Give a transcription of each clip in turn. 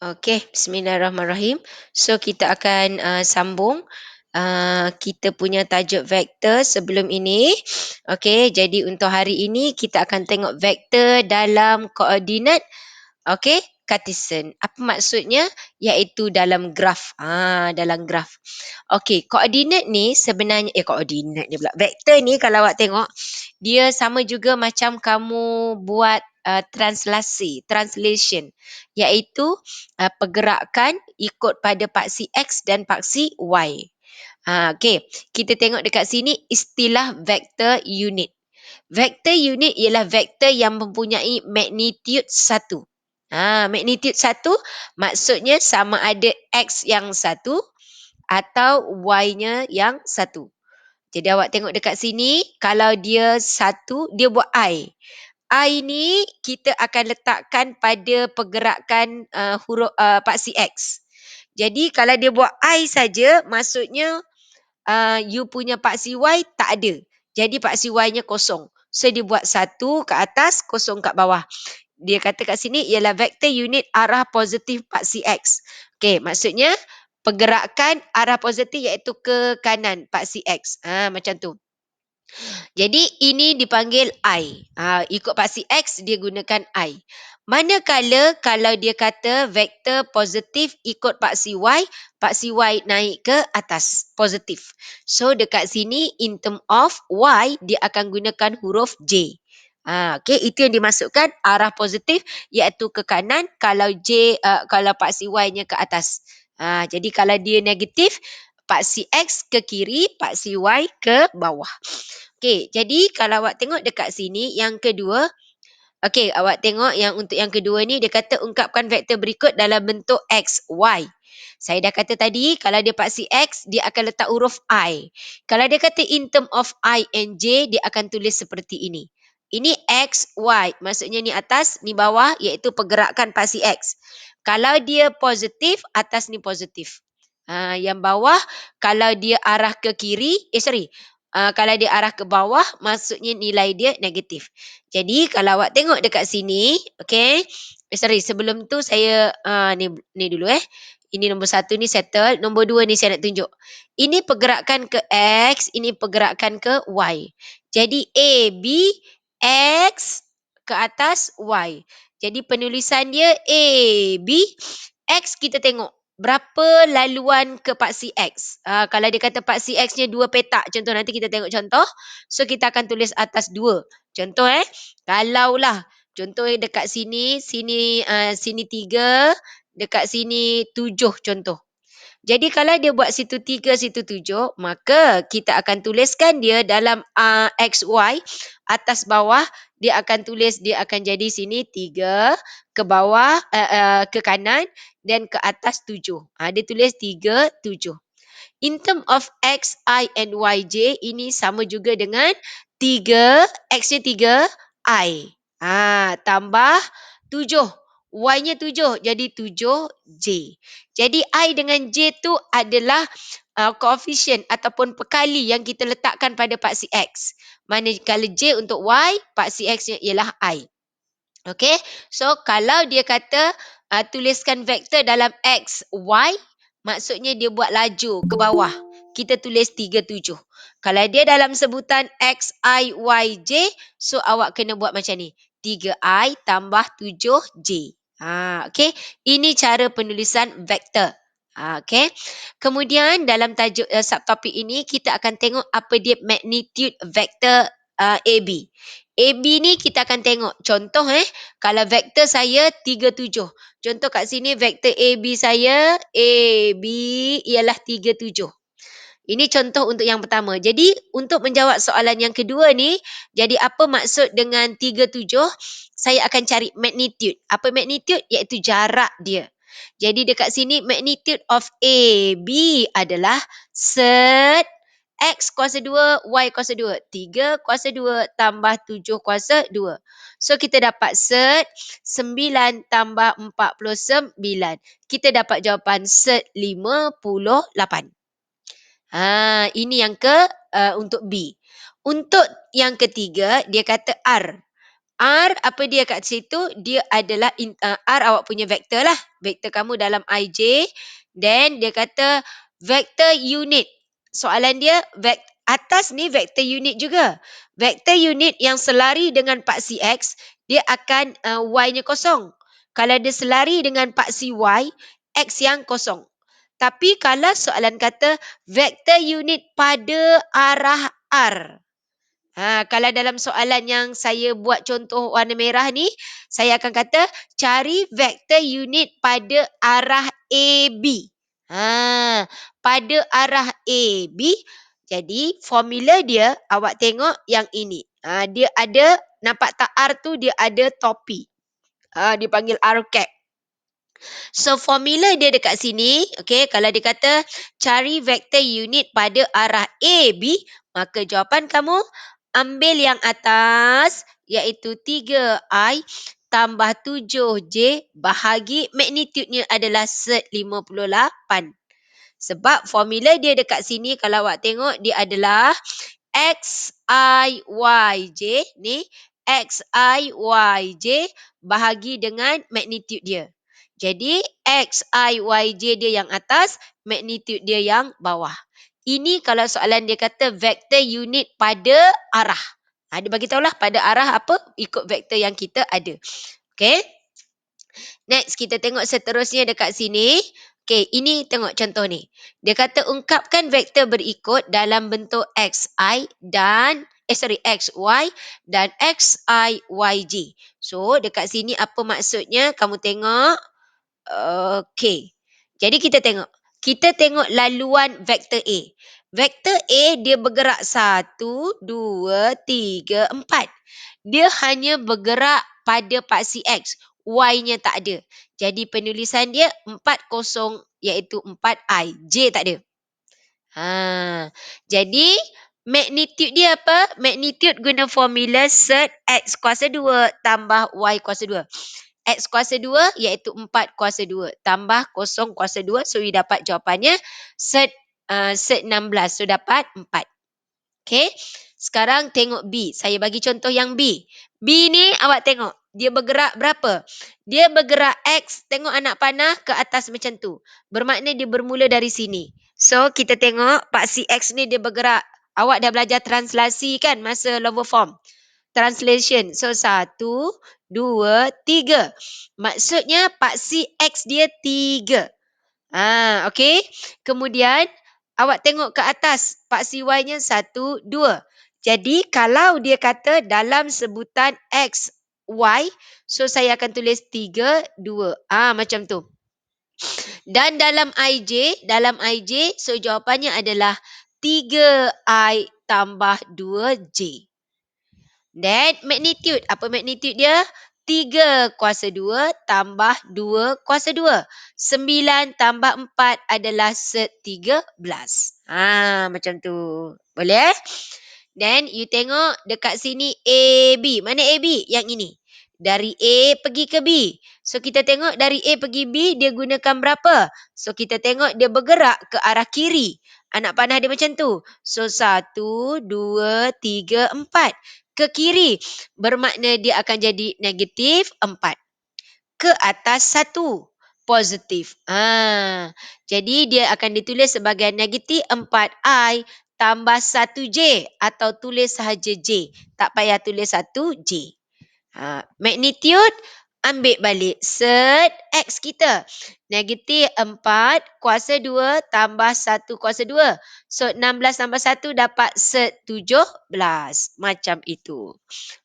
Okey, bismillahirrahmanirrahim. So kita akan, sambung, kita punya tajuk vektor sebelum ini. Okey, jadi untuk hari ini kita akan tengok vektor dalam koordinat, okey, Cartesian. Apa maksudnya? Iaitu dalam graf. Dalam graf. Okey, koordinat ni sebenarnya koordinat ni pula. Vektor ni kalau awak tengok, dia sama juga macam kamu buat, translation, iaitu pergerakan ikut pada paksi X dan paksi Y. Okey, kita tengok dekat sini istilah vektor unit. Vektor unit ialah vektor yang mempunyai magnitude 1. Magnitude 1 maksudnya sama ada X yang 1 atau Y-nya yang 1. Jadi awak tengok dekat sini, kalau dia 1, dia buat I. I ni kita akan letakkan pada pergerakan paksi X. Jadi kalau dia buat I saja, maksudnya you punya paksi Y tak ada. Jadi paksi Y-nya kosong. So dia buat 1 ke atas, kosong kat bawah. Dia kata kat sini ialah vektor unit arah positif paksi X. Okey, maksudnya pergerakan arah positif iaitu ke kanan paksi X. Macam tu. Jadi ini dipanggil I. Ikut paksi X dia gunakan I. Manakala kalau dia kata vektor positif ikut paksi Y naik ke atas, positif. So dekat sini in term of Y dia akan gunakan huruf J. Okay, itu yang dimasukkan arah positif iaitu ke kanan, kalau kalau paksi Y-nya ke atas. Jadi kalau dia negatif, paksi X ke kiri, paksi Y ke bawah. Okey, jadi kalau awak tengok dekat sini yang kedua, okey, awak tengok yang untuk yang kedua ni dia kata ungkapkan vektor berikut dalam bentuk X, Y. Saya dah kata tadi kalau dia paksi X dia akan letak huruf I. Kalau dia kata in term of I and J dia akan tulis seperti ini. Ini X, Y. Maksudnya ni atas, ni bawah iaitu pergerakan paksi X. Kalau dia positif, atas ni positif. Yang bawah kalau dia arah ke kiri, kalau dia arah ke bawah, maksudnya nilai dia negatif. Jadi, kalau awak tengok dekat sini, okay. Sebelum tu saya, ni dulu Ini nombor 1 ni settle, nombor 2 ni saya nak tunjuk. Ini pergerakan ke X, ini pergerakan ke Y. Jadi, A, B, X ke atas Y. Jadi, penulisan dia A, B, X kita tengok. Berapa laluan ke paksi X? Kalau dia kata paksi X-nya 2 petak, contoh nanti kita tengok contoh. So, kita akan tulis atas 2. Contoh kalaulah, contoh dekat sini, sini 3, dekat sini 7 contoh. Jadi kalau dia buat situ 3, situ 7, maka kita akan tuliskan dia dalam XY, atas bawah, dia akan tulis, dia akan jadi sini 3, ke bawah, ke kanan, dan ke atas 7. Dia tulis 3, 7. In term of X, I and Y, J, ini sama juga dengan 3, X-nya 3, I. Tambah 7. Y-nya 7, jadi 7J. Jadi I dengan J tu adalah koefisien ataupun pekali yang kita letakkan pada paksi X. Manakala J untuk Y, paksi X-nya ialah I. Okay, so kalau dia kata tuliskan vektor dalam X, Y, maksudnya dia buat laju ke bawah. Kita tulis 37. Kalau dia dalam sebutan X, I, Y, J, so awak kena buat macam ni. 3I tambah 7J. Okay, ini cara penulisan vektor. Okay, kemudian dalam tajuk subtopik ini kita akan tengok apa dia magnitude vektor AB. AB ni kita akan tengok contoh kalau vektor saya 37. Contoh kat sini vektor AB saya, AB ialah 37. Ini contoh untuk yang pertama. Jadi untuk menjawab soalan yang kedua ni, jadi apa maksud dengan 37? Saya akan cari magnitude. Apa magnitude? Iaitu jarak dia. Jadi dekat sini magnitude of AB adalah set X kuasa 2, Y kuasa 2. 3 kuasa 2 tambah 7 kuasa 2. So kita dapat set 9 tambah 49. Kita dapat jawapan set 58. Ini yang untuk B. Untuk yang ketiga, dia kata R. R apa dia kat situ? Dia adalah R awak punya vektor lah. Vektor kamu dalam IJ. Then dia kata vektor unit. Soalan dia atas ni vektor unit juga. Vektor unit yang selari dengan paksi X, dia akan Y-nya kosong. Kalau dia selari dengan paksi Y, X yang kosong. Tapi kalau soalan kata vektor unit pada arah R. Kalau dalam soalan yang saya buat contoh warna merah ni, saya akan kata cari vektor unit pada arah AB. Pada arah AB, jadi formula dia awak tengok yang ini. Dia ada, nampak tak R tu dia ada topi. Dipanggil R cap. So formula dia dekat sini, okay, kalau dia kata cari vektor unit pada arah AB, maka jawapan kamu ambil yang atas iaitu 3I tambah 7J bahagi magnitudenya adalah set 58. Sebab formula dia dekat sini kalau awak tengok dia adalah XIYJ ni, XIYJ bahagi dengan magnitude dia. Jadi XIYJ dia yang atas, magnitude dia yang bawah. Ini kalau soalan dia kata vektor unit pada arah. Dia bagi tahulah pada arah apa, ikut vektor yang kita ada. Okay. Next, kita tengok seterusnya dekat sini. Okay, ini tengok contoh ni. Dia kata ungkapkan vektor berikut dalam bentuk xi dan xy dan xiyj. So, dekat sini apa maksudnya? Kamu tengok. Okay. Jadi kita tengok laluan vektor A. Vektor A dia bergerak 1, 2, 3, 4. Dia hanya bergerak pada paksi X. Y-nya tak ada. Jadi penulisan dia 40 iaitu 4I. J tak ada. Jadi magnitude dia apa? Magnitude guna formula set X kuasa 2 tambah Y kuasa 2. X kuasa 2 iaitu 4 kuasa 2 tambah 0 kuasa 2. So, you dapat jawapannya set 16. So, dapat 4. Okay. Sekarang tengok B. Saya bagi contoh yang B. B ni awak tengok. Dia bergerak berapa? Dia bergerak X. Tengok anak panah ke atas macam tu. Bermakna dia bermula dari sini. So, kita tengok paksi X ni dia bergerak. Awak dah belajar translasi kan masa lower form. Translation. So, 1, 2, 3. Maksudnya paksi X dia 3. Okay. Kemudian, awak tengok ke atas. Paksi Y-nya 1, 2. Jadi, kalau dia kata dalam sebutan X, Y, so saya akan tulis 3, 2. Macam tu. Dan dalam IJ, so jawapannya adalah 3I tambah 2J. Dan magnitude. Apa magnitude dia? 3 kuasa 2 tambah 2 kuasa 2. 9 tambah 4 adalah set 13. Macam tu. Boleh? Then you tengok dekat sini AB. Mana AB? Yang ini. Dari A pergi ke B. So kita tengok dari A pergi B dia gunakan berapa? So kita tengok dia bergerak ke arah kiri. Anak panah dia macam tu. So 1, 2, 3, 4. Ke kiri. Bermakna dia akan jadi negatif 4. Ke atas 1. Positif. Jadi dia akan ditulis sebagai negatif 4I tambah 1J. Atau tulis sahaja J. Tak payah tulis 1J. Magnitude ambil balik set X kita. Negatif 4 kuasa 2 tambah 1 kuasa 2. So 16 tambah 1 dapat set 17. Macam itu.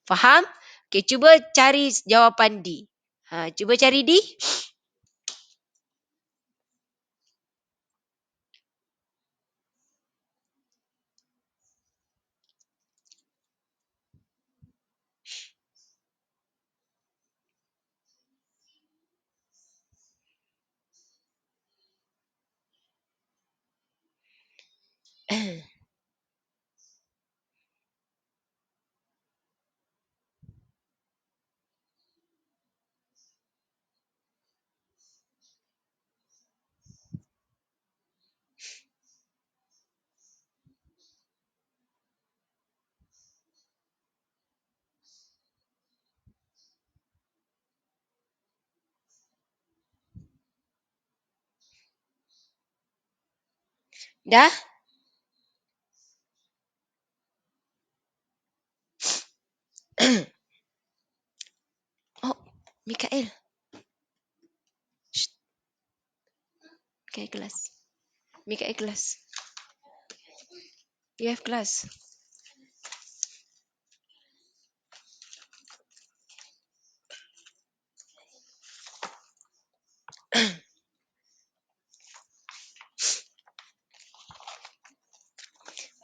Faham? Okay, cuba cari jawapan D. Cuba cari D. Dah? Oh, Mikael. Shh, Mikael kelas. Mikael kelas. You have class.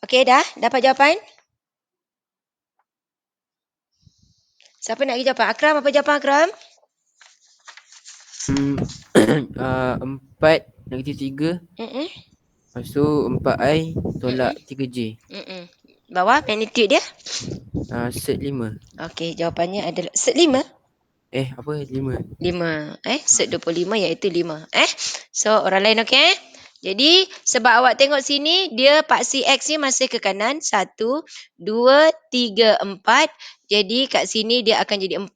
Okey dah? Dapat jawapan? Siapa nak bagi jawapan? Akram, apa jawapan Akram? Hmm, 4-3. Mm-mm. Lepas tu 4I tolak Mm-mm. 3J. Mm-mm. Bawah magnitude dia? Set 5. Okey, jawapannya adalah set 5. Apa 5? 5. Set 25 iaitu 5. So, orang lain okey? Jadi, sebab awak tengok sini, dia paksi X ni masih ke kanan. 1, 2, 3, 4. Jadi, kat sini dia akan jadi 4.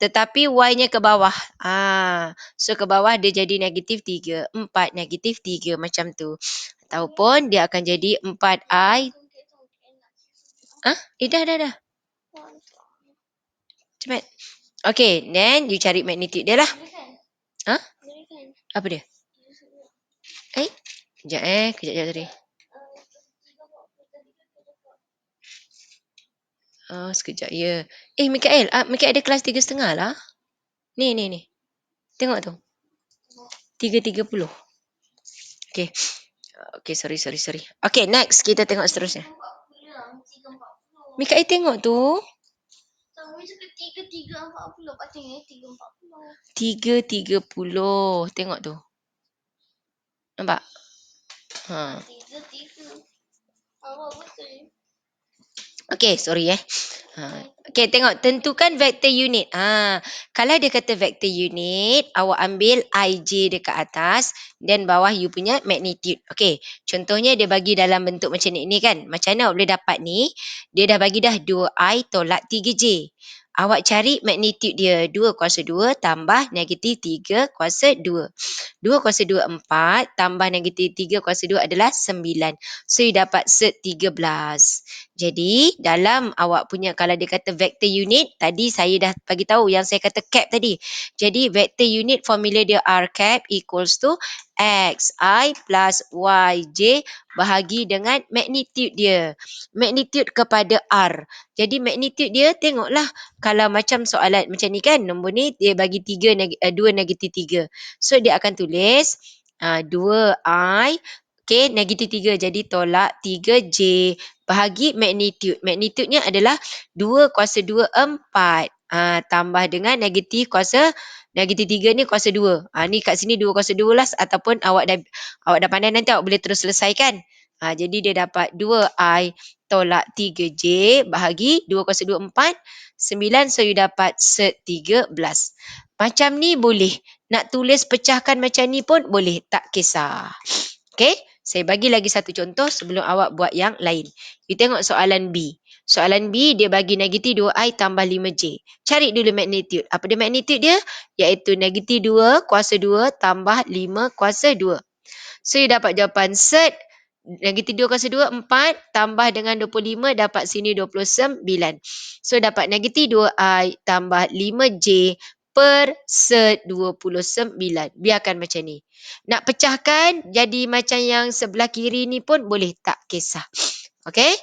Tetapi Y-nya ke bawah. So, ke bawah dia jadi negatif 3. 4, negatif 3. Macam tu. Ataupun dia akan jadi 4I. Dah. Cepat. Okay, then you cari magnitude dia lah. Apa dia? Kejap tadi. Sekejap ya. Mikael, Mikael ada kelas 3.30 lah. Ni. Tengok tu. 3.30. Okay. Okay, sorry. Okay, next. Kita tengok seterusnya. Mikael tengok tu. 3.30. Tengok tu. Nampak? Okay, sorry Okay, tengok. Tentukan vektor unit. Kalau dia kata vektor unit, awak ambil IJ dekat atas dan bawah you punya magnitude. Okay, contohnya dia bagi dalam bentuk macam ni kan. Macam mana awak boleh dapat ni? Dia dah bagi dah 2I tolak 3J. Awak cari magnitude dia. 2 kuasa 2 tambah negatif 3 kuasa 2. 2 kuasa 2, 4. Tambah negatif 3 kuasa 2 adalah 9. So, you dapat set 13. Jadi, dalam awak punya, kalau dia kata vector unit, tadi saya dah bagi tahu yang saya kata cap tadi. Jadi, vector unit formula dia R cap equals to XI plus YJ bahagi dengan magnitude dia. Magnitude kepada R. Jadi, magnitude dia tengoklah. Kalau macam soalan macam ni kan, nombor ni dia bagi 2 negatif 3. So, dia akan tulis 2I, okay, negatif 3. Jadi, tolak 3J bahagi magnitude. Magnitude-nya adalah 2 kuasa 2, 4. Tambah dengan negatif kuasa, negatif 3 ni kuasa 2. Ni kat sini 2 kuasa 2 lah. Ataupun awak dah pandai nanti awak boleh terus selesaikan. Jadi dia dapat 2I tolak 3J bahagi 2 kuasa 2, 4. 9. So you dapat set 13. Macam ni boleh. Nak tulis pecahkan macam ni pun boleh. Tak kisah. Okay, saya bagi lagi satu contoh sebelum awak buat yang lain. You tengok soalan B. Soalan B dia bagi negatif 2I tambah 5J. Cari dulu magnitude. Apa dia magnitude dia? Iaitu negatif 2 kuasa 2 tambah 5 kuasa 2. So, you dapat jawapan set negatif 2 kuasa 2, 4 tambah dengan 25 dapat sini 29. So, dapat negatif 2I tambah 5J per set 29. Biarkan macam ni. Nak pecahkan jadi macam yang sebelah kiri ni pun boleh, tak kisah. Okay?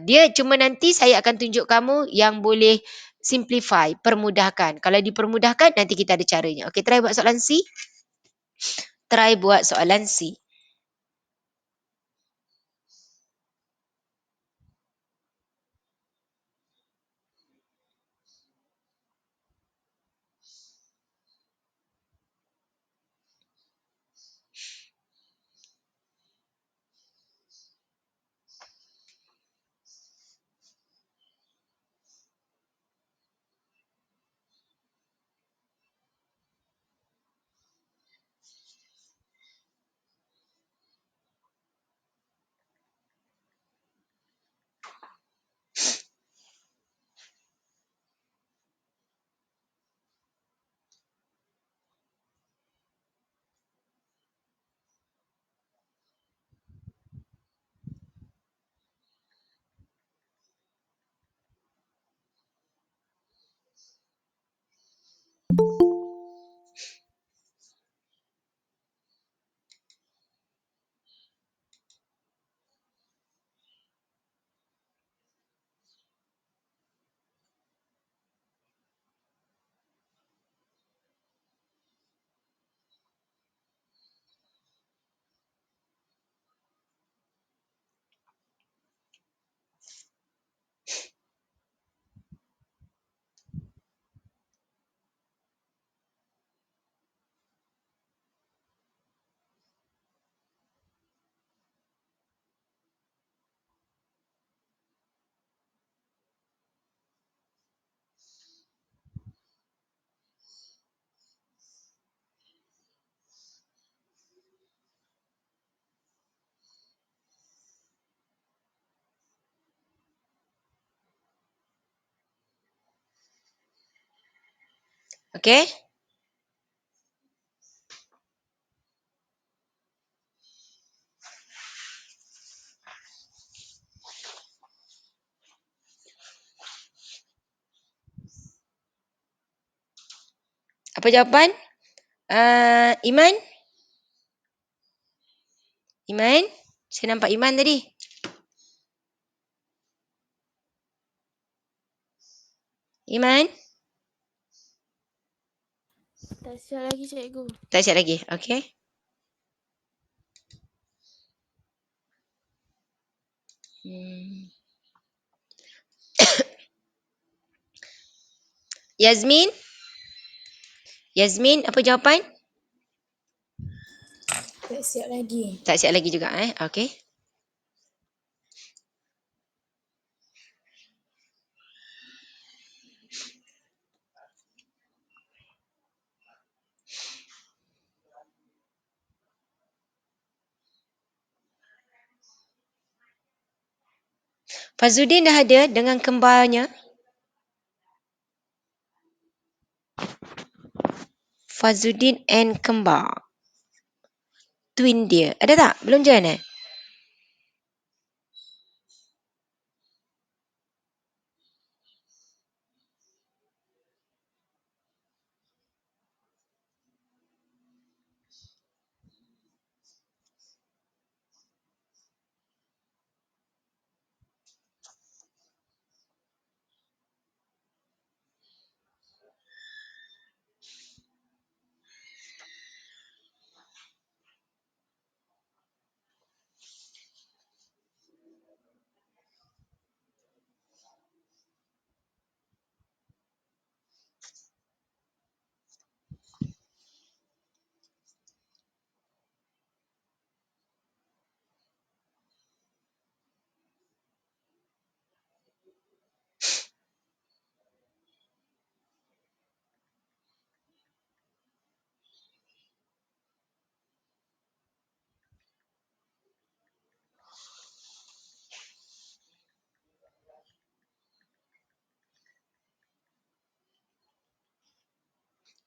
Dia cuma nanti saya akan tunjuk kamu yang boleh simplify, permudahkan. Kalau dipermudahkan, nanti kita ada caranya. Okay, try buat soalan C. Try buat soalan C. Okey? Apa jawapan? Iman? Iman? Saya nampak Iman tadi. Iman? Tak siap lagi cikgu. Tak siap lagi. Okey. Hmm. Yazmin? Yazmin, apa jawapan? Tak siap lagi. Tak siap lagi juga Okey. Fazudin dah ada dengan kembarnya. Fazudin and kembar. Twin dia. Ada tak? Belum join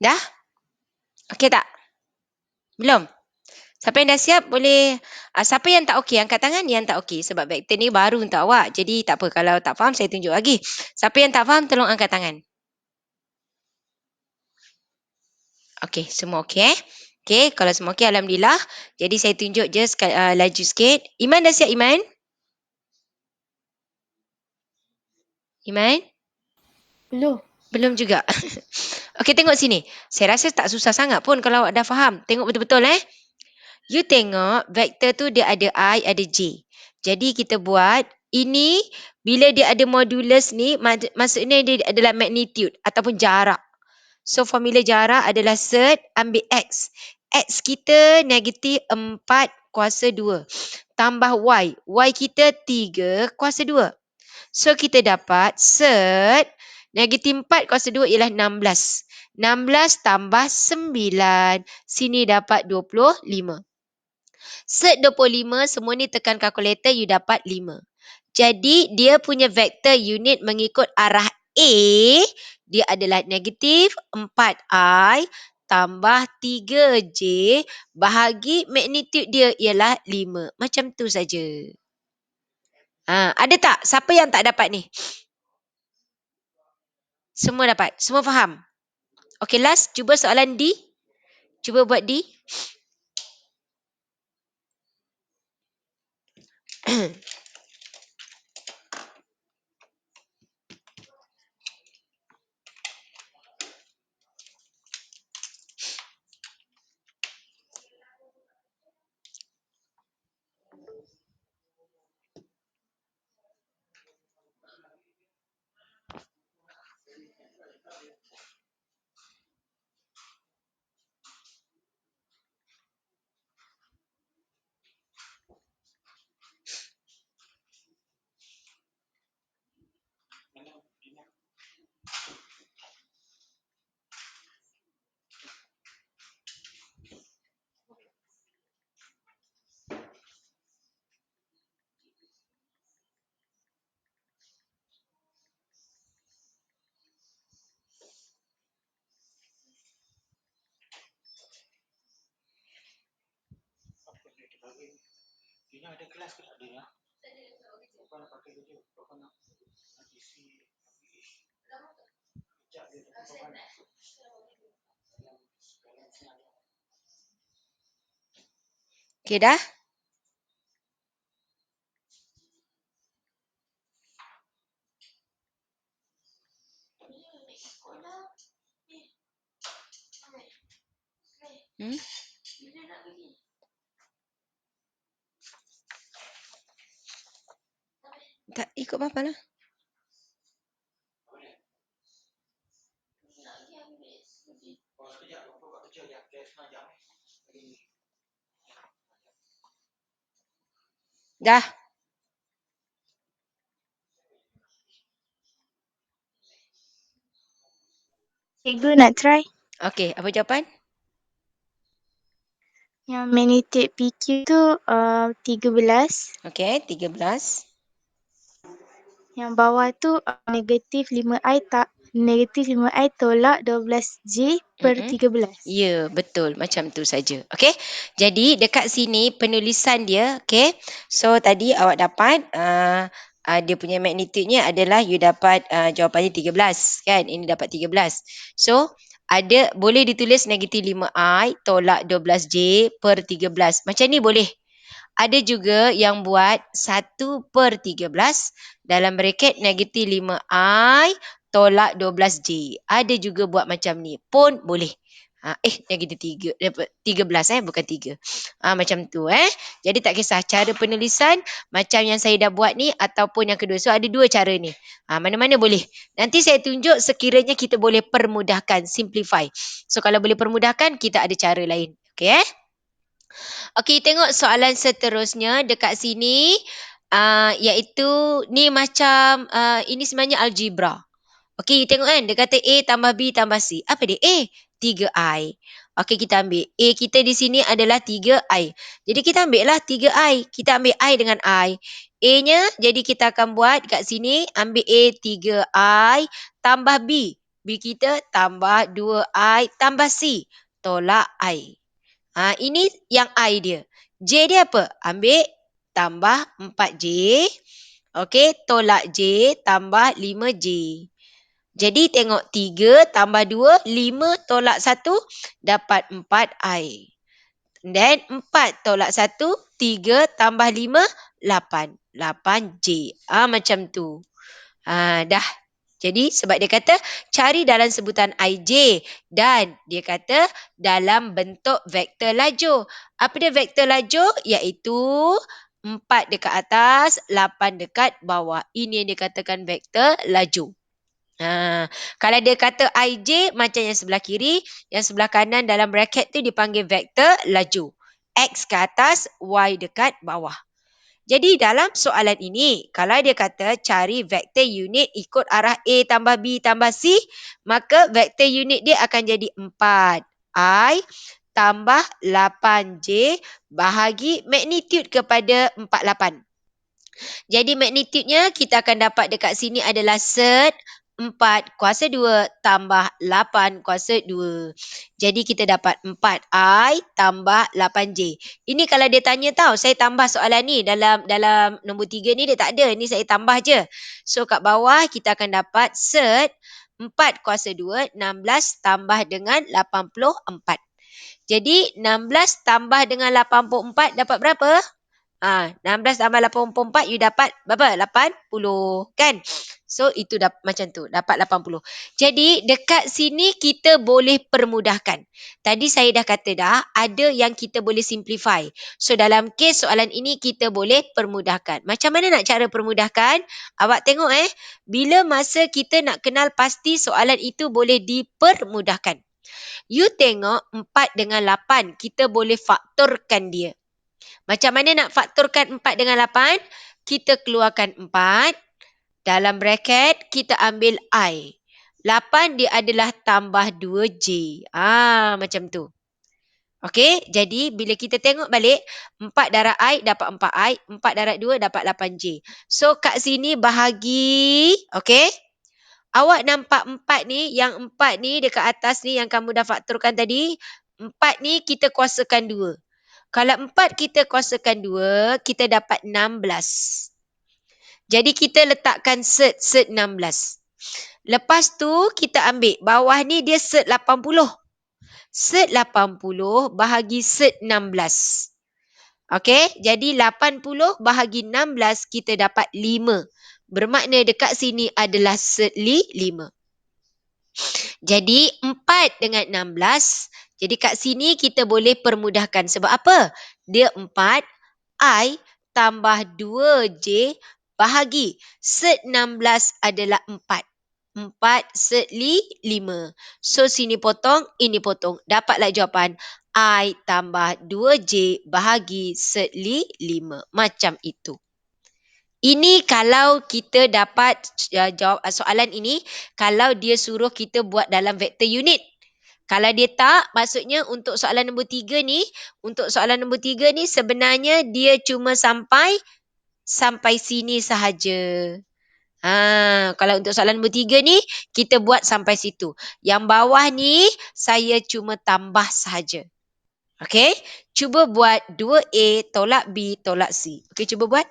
Dah? Okey tak? Belum? Siapa yang dah siap boleh, siapa yang tak okey angkat tangan yang tak okey sebab vektor ni baru untuk awak. Jadi tak apa, kalau tak faham saya tunjuk lagi. Siapa yang tak faham tolong angkat tangan. Okey, semua okey Okey, kalau semua okey alhamdulillah. Jadi saya tunjuk je laju sikit. Iman dah siap Iman? Iman? Belum. Belum juga. Okey, tengok sini. Saya rasa tak susah sangat pun kalau awak dah faham. Tengok betul-betul You tengok vektor tu dia ada I, ada J. Jadi kita buat ini bila dia ada modulus ni maksudnya dia adalah magnitude ataupun jarak. So formula jarak adalah set ambil X. X kita negatif 4 kuasa 2. Tambah Y. Y kita 3 kuasa 2. So kita dapat set negatif 4 kuasa 2 ialah 16. 16 tambah 9. Sini dapat 25. Set 25 semua ni tekan kalkulator you dapat 5. Jadi dia punya vektor unit mengikut arah A dia adalah negatif 4I tambah 3J bahagi magnitude dia ialah 5. Macam tu saja. Ada tak? Siapa yang tak dapat ni? Semua dapat? Semua faham? Okey, last cuba soalan D. Cuba buat D. Okey dah? Hmm? Tak ikut Papa lah. Dah. Cikgu nak try. Okey, apa jawapan? Yang magnitude PQ tu 13. Okey, 13. Yang bawah tu negatif 5i tolak 12J per 13. Ya, betul. Macam tu saja. Okey. Jadi dekat sini penulisan dia, okey. So tadi awak dapat dia punya magnitude-nya adalah you dapat jawapannya 13 kan. Ini dapat 13. So ada boleh ditulis negatif 5i tolak 12J per 13. Macam ni boleh. Ada juga yang buat 1/13 dalam bracket negatif 5i tolak 12J. Ada juga buat macam ni pun boleh. Negatif 13 bukan 3. Macam tu Jadi tak kisah cara penulisan macam yang saya dah buat ni ataupun yang kedua. So ada dua cara ni. Mana-mana boleh. Nanti saya tunjuk sekiranya kita boleh permudahkan, simplify. So kalau boleh permudahkan kita ada cara lain. Okey Okey, tengok soalan seterusnya dekat sini. Iaitu ni macam ini sebenarnya algebra. Okey, you tengok kan. Dia kata A tambah B tambah C. Apa dia? A, 3I. Okey, kita ambil. A kita di sini adalah 3I. Jadi kita ambil lah 3I. Kita ambil I dengan I. A-nya, jadi kita akan buat kat sini. Ambil A 3I tambah B. B kita tambah 2I tambah C. Tolak I. Ini yang I dia. J dia apa? Ambil tambah 4J. Okey, tolak J tambah 5J. Jadi tengok 3 tambah 2, 5 tolak 1 dapat 4I. Then 4 tolak 1, 3 tambah 5, 8. 8J. Macam tu. Dah. Jadi sebab dia kata cari dalam sebutan IJ dan dia kata dalam bentuk vektor lajur. Apa dia vektor lajur? Iaitu 4 dekat atas, 8 dekat bawah. Ini yang dikatakan vektor lajur. Kalau dia kata IJ macam yang sebelah kiri, yang sebelah kanan dalam bracket tu dipanggil vektor laju. X ke atas, Y dekat bawah. Jadi dalam soalan ini, kalau dia kata cari vektor unit ikut arah A tambah B tambah C, maka vektor unit dia akan jadi 4I tambah 8J bahagi magnitude kepada 48. Jadi magnitude-nya kita akan dapat dekat sini adalah set 4 kuasa 2 tambah 8 kuasa 2. Jadi kita dapat 4I tambah 8J. Ini kalau dia tanya tahu, saya tambah soalan ni dalam nombor 3 ni dia tak ada. Ni saya tambah je. So kat bawah kita akan dapat set 4 kuasa 2, 16 tambah dengan 84. Jadi 16 tambah dengan 84 dapat berapa? 16 tambah 84 you dapat berapa? 80 kan? So itu macam tu, dapat 80. Jadi dekat sini kita boleh permudahkan. Tadi saya dah kata dah, ada yang kita boleh simplify. So dalam kes soalan ini kita boleh permudahkan. Macam mana nak cara permudahkan? Awak tengok bila masa kita nak kenal pasti soalan itu boleh dipermudahkan. You tengok 4 dengan 8, kita boleh faktorkan dia. Macam mana nak faktorkan 4 dengan 8? Kita keluarkan 4. Dalam bracket, kita ambil I. 8 dia adalah tambah 2J. Macam tu. Okey, jadi bila kita tengok balik, 4 darab I dapat 4I. 4 darab 2 dapat 8J. So, kat sini bahagi. Okey. Awak nampak 4 ni, yang 4 ni dekat atas ni yang kamu dah faktorkan tadi. 4 ni kita kuasakan 2. Kalau 4 kita kuasakan 2, kita dapat 16. Jadi kita letakkan set 16. Lepas tu kita ambil bawah ni dia set 80. Set 80 bahagi set 16. Okey, jadi 80 bahagi 16 kita dapat 5. Bermakna dekat sini adalah set 5. Jadi 4 dengan 16. Jadi kat sini kita boleh permudahkan. Sebab apa? Dia 4 I tambah 2J bahagi set 16 adalah 4. 4 set 5. So sini potong, ini potong. Dapatlah jawapan I tambah 2J bahagi set 5. Macam itu. Ini kalau kita dapat jawab soalan ini, kalau dia suruh kita buat dalam vektor unit. Kalau dia tak, maksudnya untuk soalan nombor 3 ni, sebenarnya dia cuma sampai sini sahaja. Kalau untuk soalan nombor 3 ni, kita buat sampai situ. Yang bawah ni, saya cuma tambah sahaja. Okey? Cuba buat 2A tolak B tolak C. Okey, cuba buat.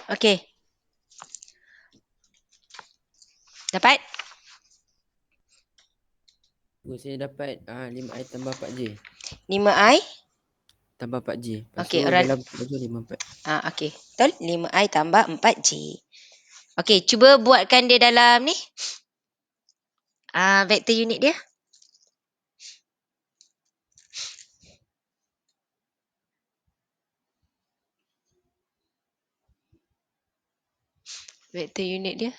Okey. Dapat? Saya dapat 5I tambah 4J 5I. tambah 4J. Lepas Okey, tu orang. dalam 54. Okey. Betul? 5I tambah 4J. Okey, cuba buatkan dia dalam ni. Vektor unit dia. Vektor unit dia.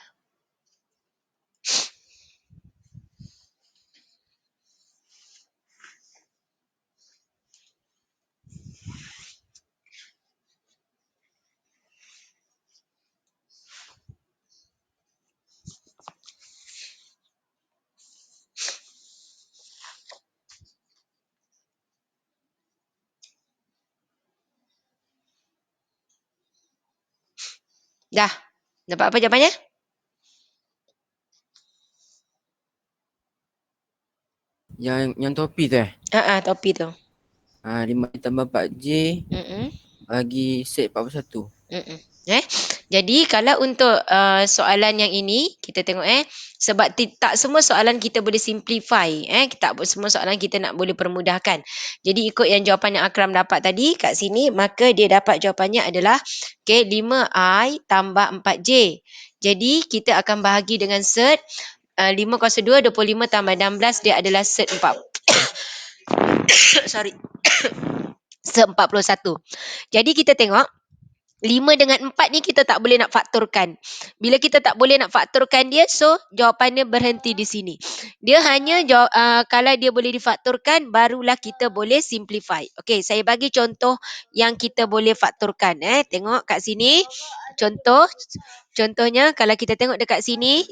Dah. Dapat apa jawapannya? Yang topi tu Topi tu. 5I tambah 4J Mm-mm. bagi set 41. Jadi kalau untuk soalan yang ini kita tengok sebab tak semua soalan kita boleh simplify tak semua soalan kita nak boleh permudahkan. Jadi ikut yang jawapan yang Akram dapat tadi kat sini, maka dia dapat jawapannya adalah 5I tambah 4J. Jadi kita akan bahagi dengan set 5 kuasa 2, 25 tambah 16 dia adalah set 4. Sorry. Set 41. Jadi kita tengok 5 dengan 4 ni kita tak boleh nak faktorkan. Bila kita tak boleh nak faktorkan dia, so jawapannya berhenti di sini. Dia hanya kalau dia boleh difaktorkan, barulah kita boleh simplify. Okey, saya bagi contoh yang kita boleh faktorkan. Tengok kat sini. Contohnya kalau kita tengok dekat sini,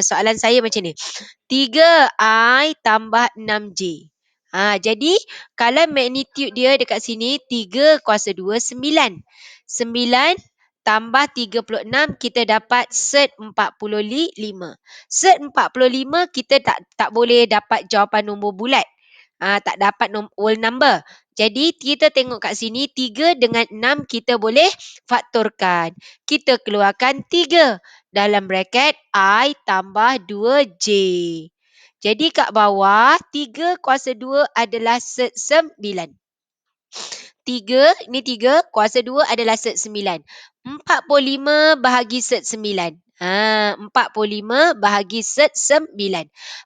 soalan saya macam ni. 3I tambah 6J. Jadi kalau magnitude dia dekat sini 3 kuasa 2 9. 9 tambah 36 kita dapat set 45. Set 45 kita tak boleh dapat jawapan nombor bulat. Tak dapat whole number. Jadi kita tengok kat sini 3 dengan 6 kita boleh faktorkan. Kita keluarkan 3 dalam bracket I tambah 2J. Jadi kat bawah 3 kuasa 2 adalah set 9. 3 kuasa 2 adalah set 9. 45 bahagi set 9. 45 bahagi set 9.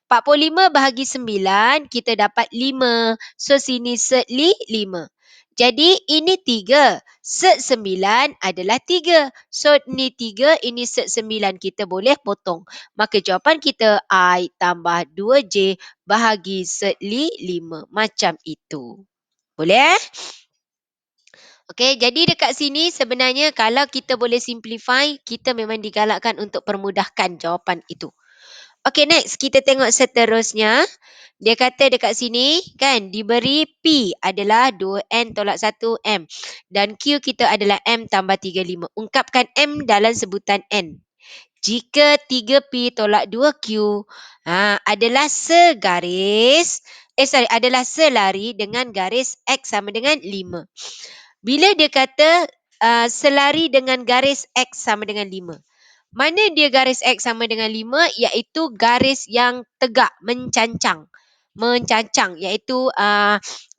45 bahagi 9 kita dapat 5. So sini set 5. Jadi ini 3. Set 9 adalah 3. So ni 3, ini set 9 kita boleh potong. Maka jawapan kita I tambah 2J bahagi set 5. Macam itu. Boleh? Okey, jadi dekat sini sebenarnya kalau kita boleh simplify, kita memang digalakkan untuk permudahkan jawapan itu. Okey, next kita tengok seterusnya. Dia kata dekat sini kan diberi P adalah 2N tolak 1M dan Q kita adalah M tambah 35. Ungkapkan M dalam sebutan N. Jika 3P tolak 2Q adalah adalah selari dengan garis X sama dengan 5. Bila dia kata selari dengan garis X sama dengan 5. Mana dia garis X sama dengan 5? Iaitu garis yang tegak, mencancang. Iaitu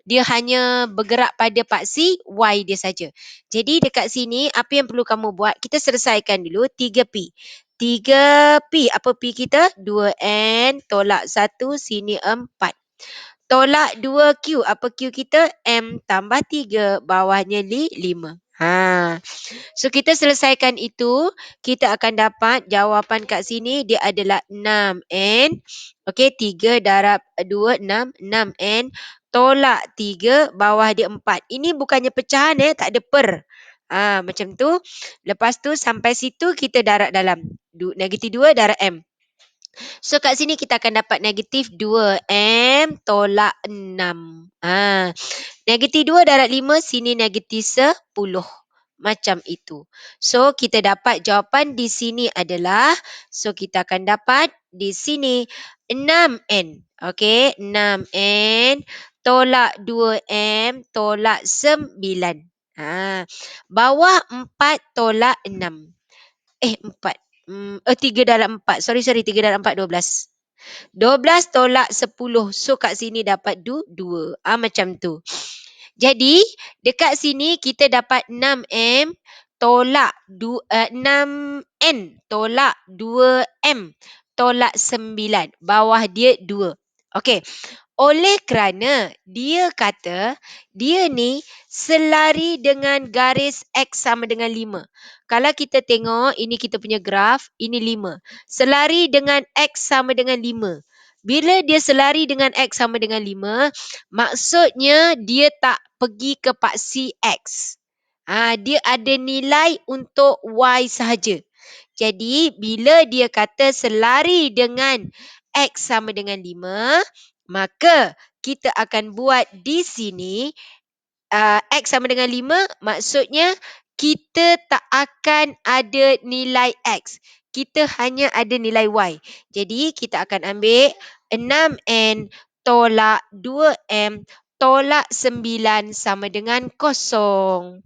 dia hanya bergerak pada paksi Y dia saja. Jadi dekat sini, apa yang perlu kamu buat? Kita selesaikan dulu 3P. 3P, apa P kita? 2N tolak 1, sini 4. Tolak 2Q. Apa Q kita? M tambah 3. Bawahnya 5. So kita selesaikan itu. Kita akan dapat jawapan kat sini. Dia adalah 6N. Okey, 3 darab 2, 6. 6N. Tolak 3. Bawah dia 4. Ini bukannya pecahan tak ada per. Macam tu. Lepas tu sampai situ kita darab dalam. Negatif 2 darab M. So kat sini kita akan dapat negatif 2M tolak 6. Negatif 2 darab 5, sini negatif 10. Macam itu. So kita dapat jawapan di sini adalah, so kita akan dapat di sini 6N. Okey, 6N tolak 2M tolak 9. Bawah 4 tolak 6. 4. 3 dalam 4. Sorry, 3 dalam 4, 12. 12 tolak 10. So, kat sini dapat 2. Macam tu. Jadi, dekat sini kita dapat 6M tolak 6N tolak 2M tolak 9. Bawah dia 2. Okey. Oleh kerana dia kata dia ni selari dengan garis X sama dengan 5. Kalau kita tengok ini kita punya graf, ini 5. Selari dengan X sama dengan 5. Bila dia selari dengan X sama dengan 5, maksudnya dia tak pergi ke paksi X. Dia ada nilai untuk Y sahaja. Jadi bila dia kata selari dengan X sama dengan 5, maka kita akan buat di sini X sama dengan 5, maksudnya kita tak akan ada nilai X. Kita hanya ada nilai Y. Jadi kita akan ambil 6N tolak 2M tolak 9 sama dengan 0.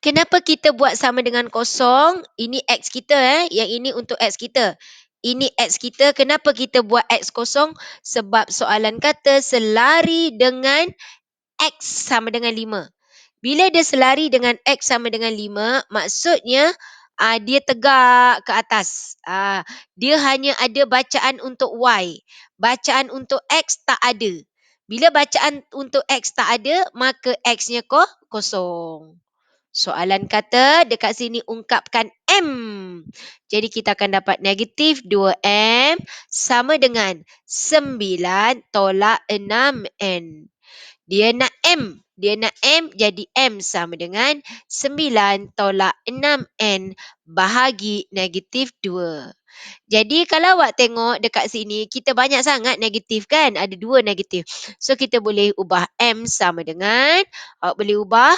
Kenapa kita buat sama dengan 0? Ini X kita yang ini untuk X kita. Ini X kita. Kenapa kita buat X kosong? Sebab soalan kata selari dengan X sama dengan 5. Bila dia selari dengan X sama dengan 5, maksudnya dia tegak ke atas. Dia hanya ada bacaan untuk Y. Bacaan untuk X tak ada. Bila bacaan untuk X tak ada, maka X-nya kosong. Soalan kata dekat sini ungkapkan M. Jadi kita akan dapat negatif 2M sama dengan 9 tolak 6N. Dia nak M. Dia nak M, jadi M sama dengan 9 tolak 6N bahagi negatif 2. Jadi kalau awak tengok dekat sini, kita banyak sangat negatif kan? Ada 2 negatif. So kita boleh ubah M sama dengan, awak boleh ubah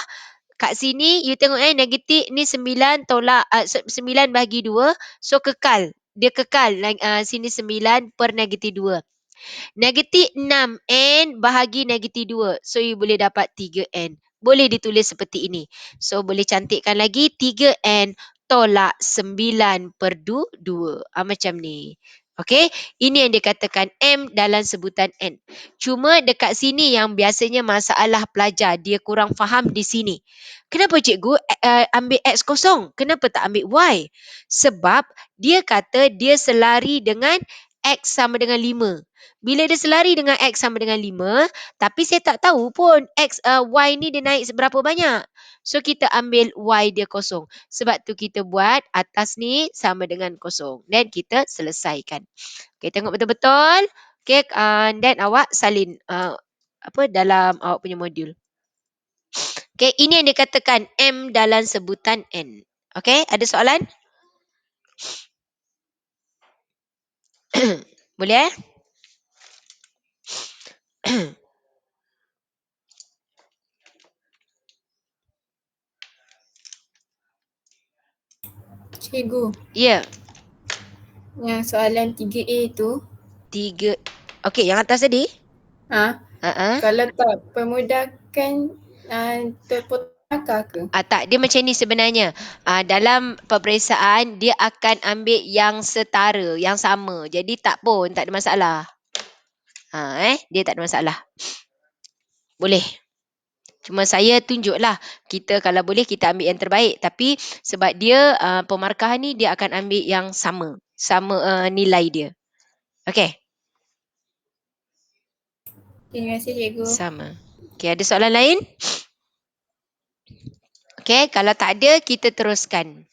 kat sini you tengok negatif ni 9 tolak 9 bahagi 2. So kekal. Dia kekal sini 9 per negatif 2. Negatif 6N bahagi negatif 2. So you boleh dapat 3N. Boleh ditulis seperti ini. So boleh cantikkan lagi 3N tolak 9 per 2. Macam ni. Okey, ini yang dikatakan M dalam sebutan N. Cuma dekat sini yang biasanya masalah pelajar, dia kurang faham di sini. Kenapa cikgu ambil X kosong? Kenapa tak ambil Y? Sebab dia kata dia selari dengan X sama dengan 5. Bila dia selari dengan X sama dengan 5, tapi saya tak tahu pun Y ni dia naik seberapa banyak. So kita ambil Y dia kosong. Sebab tu kita buat atas ni sama dengan kosong. Dan kita selesaikan. Okay, tengok betul-betul. Okay, dan awak salin dalam awak punya modul. Okay, ini yang dikatakan M dalam sebutan N. Okay, ada soalan? Boleh Cikgu, Ya, yang soalan 3A tu, 3. Okay, yang atas tadi? kalau tak permudahkan terpotong akar ke? Tak, dia macam ni sebenarnya. Dalam peperiksaan, dia akan ambil yang setara, yang sama. Jadi tak ada masalah. Dia tak ada masalah. Boleh. Cuma saya tunjuklah, kita kalau boleh kita ambil yang terbaik. Tapi sebab dia pemarkahan ni, dia akan ambil yang sama. Sama nilai dia. Okey, Terima kasih cikgu. sama. Okey, ada soalan lain? Okey, kalau tak ada, kita teruskan.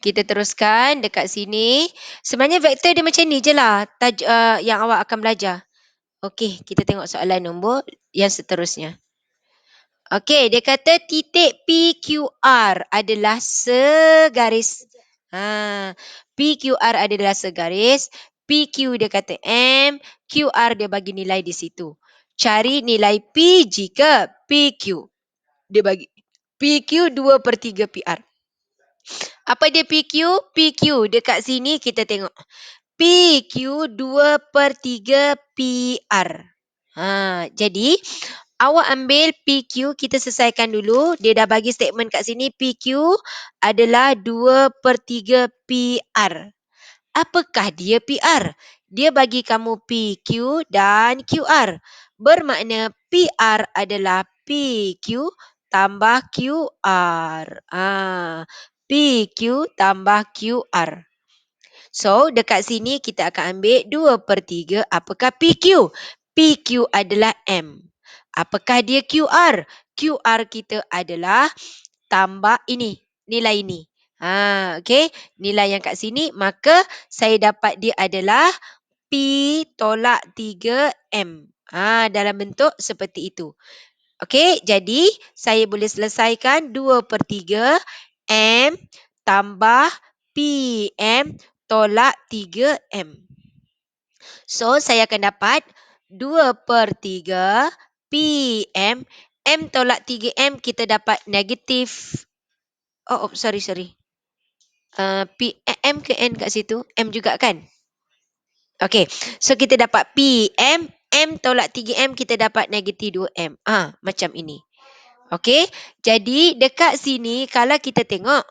Kita teruskan dekat sini. Sebenarnya vektor dia macam ni je lah yang awak akan belajar. Okey, kita tengok soalan nombor yang seterusnya. Okey, dia kata titik PQR adalah segaris. PQR adalah segaris. PQ dia kata M, QR dia bagi nilai di situ. Cari nilai P jika PQ. Dia bagi PQ 2/3 PR. Apa dia PQ? PQ dekat sini kita tengok. PQ 2/3 PR. Jadi awak ambil PQ, kita selesaikan dulu. Dia dah bagi statement kat sini. PQ adalah 2/3 PR. Apakah dia PR? Dia bagi kamu PQ dan QR. Bermakna PR adalah PQ tambah QR. PQ tambah QR. So, dekat sini kita akan ambil 2/3. Apakah PQ? PQ adalah M. Apakah dia QR? QR kita adalah tambah ini, nilai ini. Okey, nilai yang kat sini, maka saya dapat dia adalah P tolak 3M. Dalam bentuk seperti itu. Okey, jadi saya boleh selesaikan 2/3 M tambah PM tolak 3M. So, saya akan dapat 2/3 PM. M tolak 3M kita dapat negatif. Sorry. M ke N kat situ? M juga kan? Okey, so kita dapat PM. M tolak 3M kita dapat negatif 2M. Macam ini. Okey, jadi dekat sini kalau kita tengok,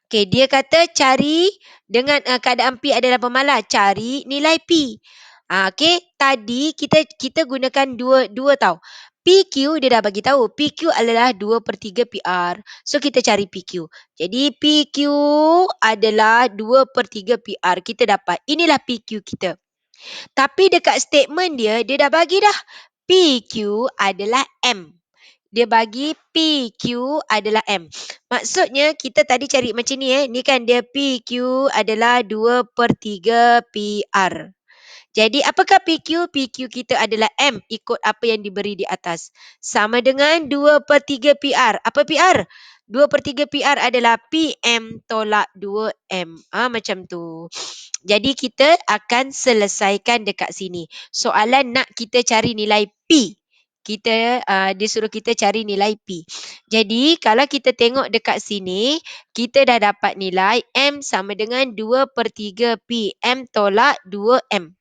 okey, dia kata cari dengan keadaan P adalah pemalas, cari nilai P. Okey, tadi kita gunakan dua tau. PQ dia dah bagi tahu, PQ adalah 2/3 PR. So kita cari PQ. Jadi PQ adalah 2/3 PR. Kita dapat, inilah PQ kita. Tapi dekat statement dia dah bagi dah. PQ adalah M. dia bagi PQ adalah M. Maksudnya kita tadi cari macam ni Ni kan dia PQ adalah 2/3 PR. Jadi apakah PQ? PQ kita adalah M ikut apa yang diberi di atas. Sama dengan 2/3 PR. Apa PR? 2/3 PR adalah PM tolak 2M. Macam tu. Jadi kita akan selesaikan dekat sini. Soalan nak kita cari nilai P. Dia suruh kita cari nilai P. Jadi kalau kita tengok dekat sini, kita dah dapat nilai M sama dengan 2/3 PM tolak 2M.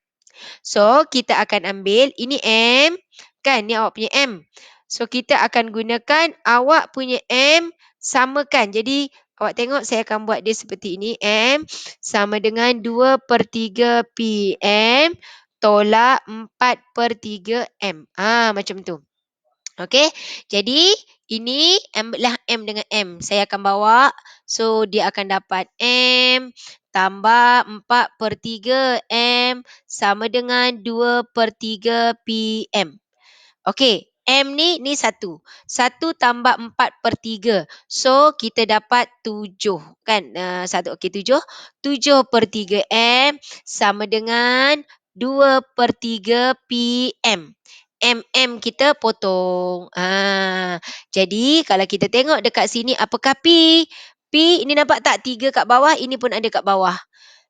So, kita akan ambil, ini M, kan? Ni awak punya M. So, kita akan gunakan awak punya M samakan. Jadi, awak tengok saya akan buat dia seperti ini. M sama dengan 2/3 PM tolak 4/3 M. Macam tu. Okey, jadi ini ambillah M dengan M. Saya akan bawa. So, dia akan dapat M tambah 4/3 M sama dengan 2/3 PM. Okey, M ni 1. 1 tambah 4/3. So, kita dapat 7. Kan? 1, okey 7. 7/3 M sama dengan 2/3 PM. MM kita potong. Jadi, kalau kita tengok dekat sini, apakah P? P, ini nampak tak? 3 kat bawah, ini pun ada kat bawah.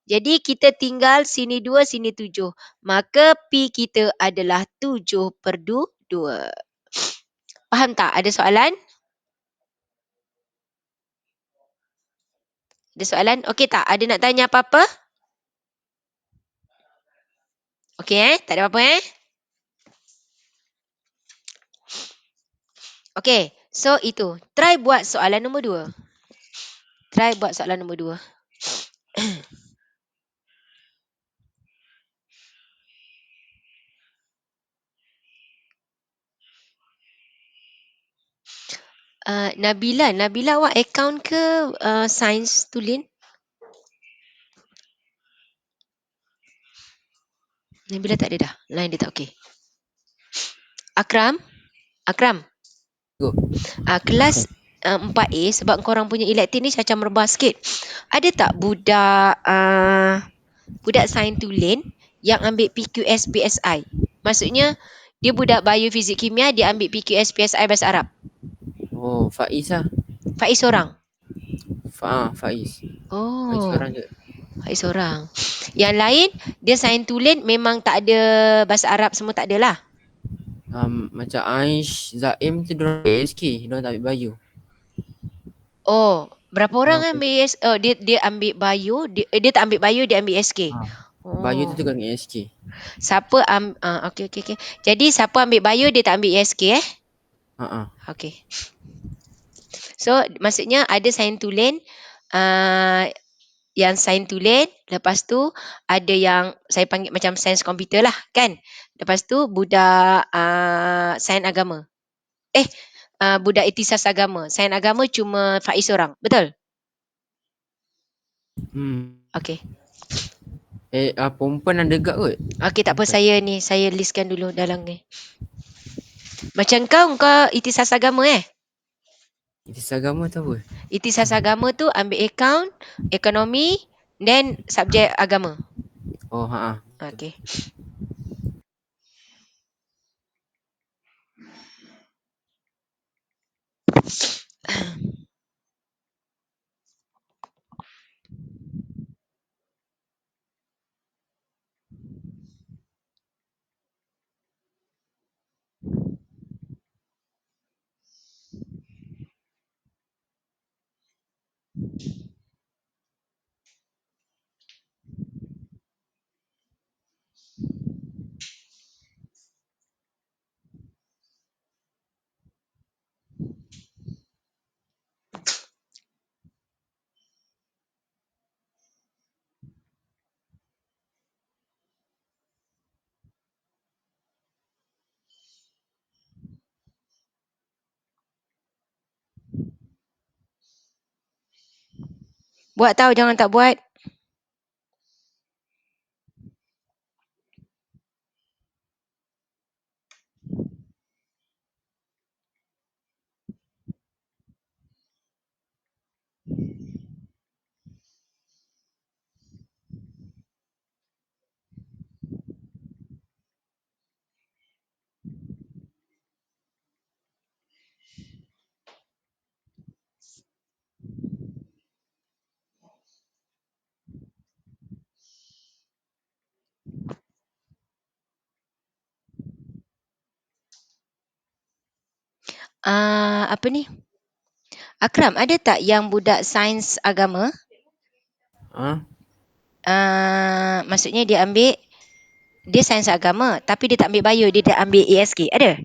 Jadi, kita tinggal sini 2, sini 7. Maka P kita adalah 7/2. Faham tak? Ada soalan? Ada soalan? Okey tak? Ada nak tanya apa-apa? Okey tak ada apa-apa Okey, so itu. Try buat soalan nombor 2. Try buat soalan nombor 2. Nabila awak account ke sains tulen? Nabila tak ada dah. Line dia tak okey. Akram? Go. Kelas 4A sebab korang punya elektif ni macam rebah sikit. Ada tak budak sains tulen yang ambil PQS PSI? Maksudnya dia budak biofizik kimia, dia ambil PQS PSI bahasa Arab. Oh, Faiz lah. Faiz seorang. Faiz. Faiz Oh, seorang je. Faiz seorang. Yang lain dia sains tulen memang tak ada bahasa Arab, semua tak ada lah. Macam Aish, Zaim tu diorang ASK. Diorang tak ambil bio. Oh, berapa orang Ah, ambil dia ambil bio, dia tak ambil bio, dia ambil SK. Bio tu Oh. tukar dengan ASK. Siapa okey. Jadi siapa ambil bio dia tak ambil SK Okey. So maksudnya ada sains tulen yang sains tulen, lepas tu ada yang saya panggil macam sains komputer lah kan. Lepas tu budak sains agama. Budak ikhtisas agama. Sains agama cuma Faiz seorang. Betul? Okey. Perempuan ada gak kot. Okey, tak apa, saya listkan dulu dalam ni. Macam kau ikhtisas agama Ikhtisas agama tu apa? Ikhtisas agama tu ambil account, ekonomi, then subjek agama. Oh, Okey. Buat tahu, jangan tak buat. apa ni? Akram, ada tak yang budak sains agama? Ha? Maksudnya dia sains agama tapi dia tak ambil bio, dia dah ambil ASK. Ada?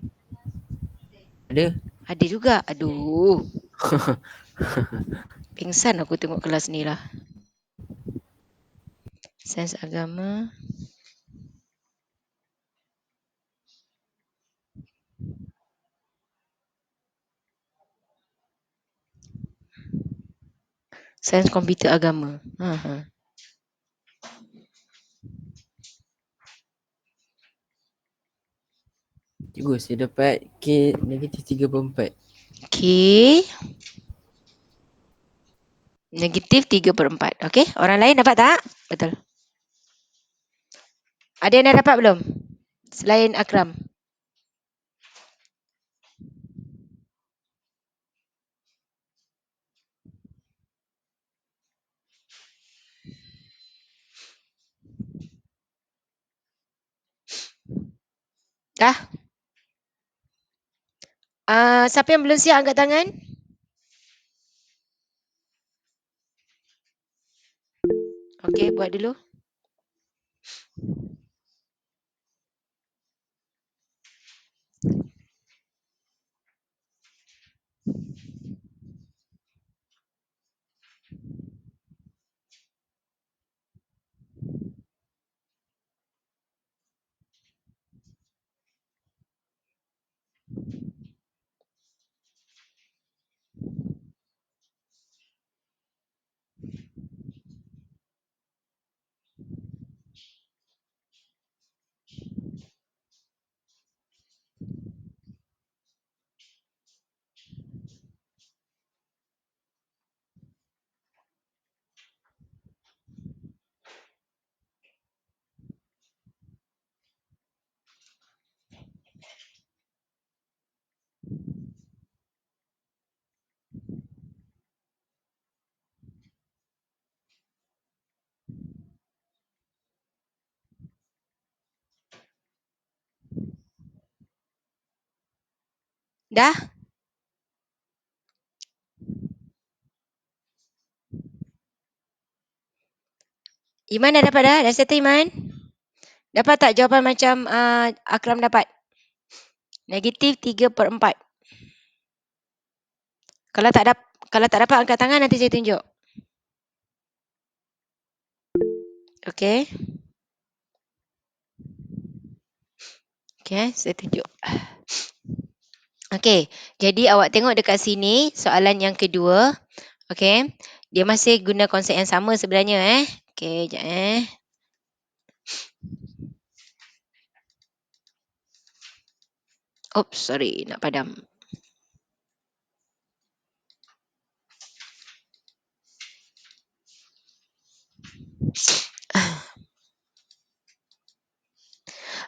Ada. Ada juga. Aduh. Pingsan aku tengok kelas ni lah. Sains agama. Sains komputer agama. Cikgu, saya dapat K negatif 3/4. Okey. Negatif 3/4. Okey, orang lain dapat tak? Betul. Ada yang dah dapat belum? Selain Akram. Dah? Siapa yang belum siap angkat tangan? Okey, buat dulu. Dah? Iman dah dapat dah? Dah settle Iman? Dapat tak jawapan macam Akram dapat? Negatif 3/4. Kalau tak dapat angkat tangan, nanti saya tunjuk. Okey. Okey, saya tunjuk. Okey, jadi awak tengok dekat sini soalan yang kedua. Okey, dia masih guna konsep yang sama sebenarnya. Okey, sekejap Oops, sorry, nak padam.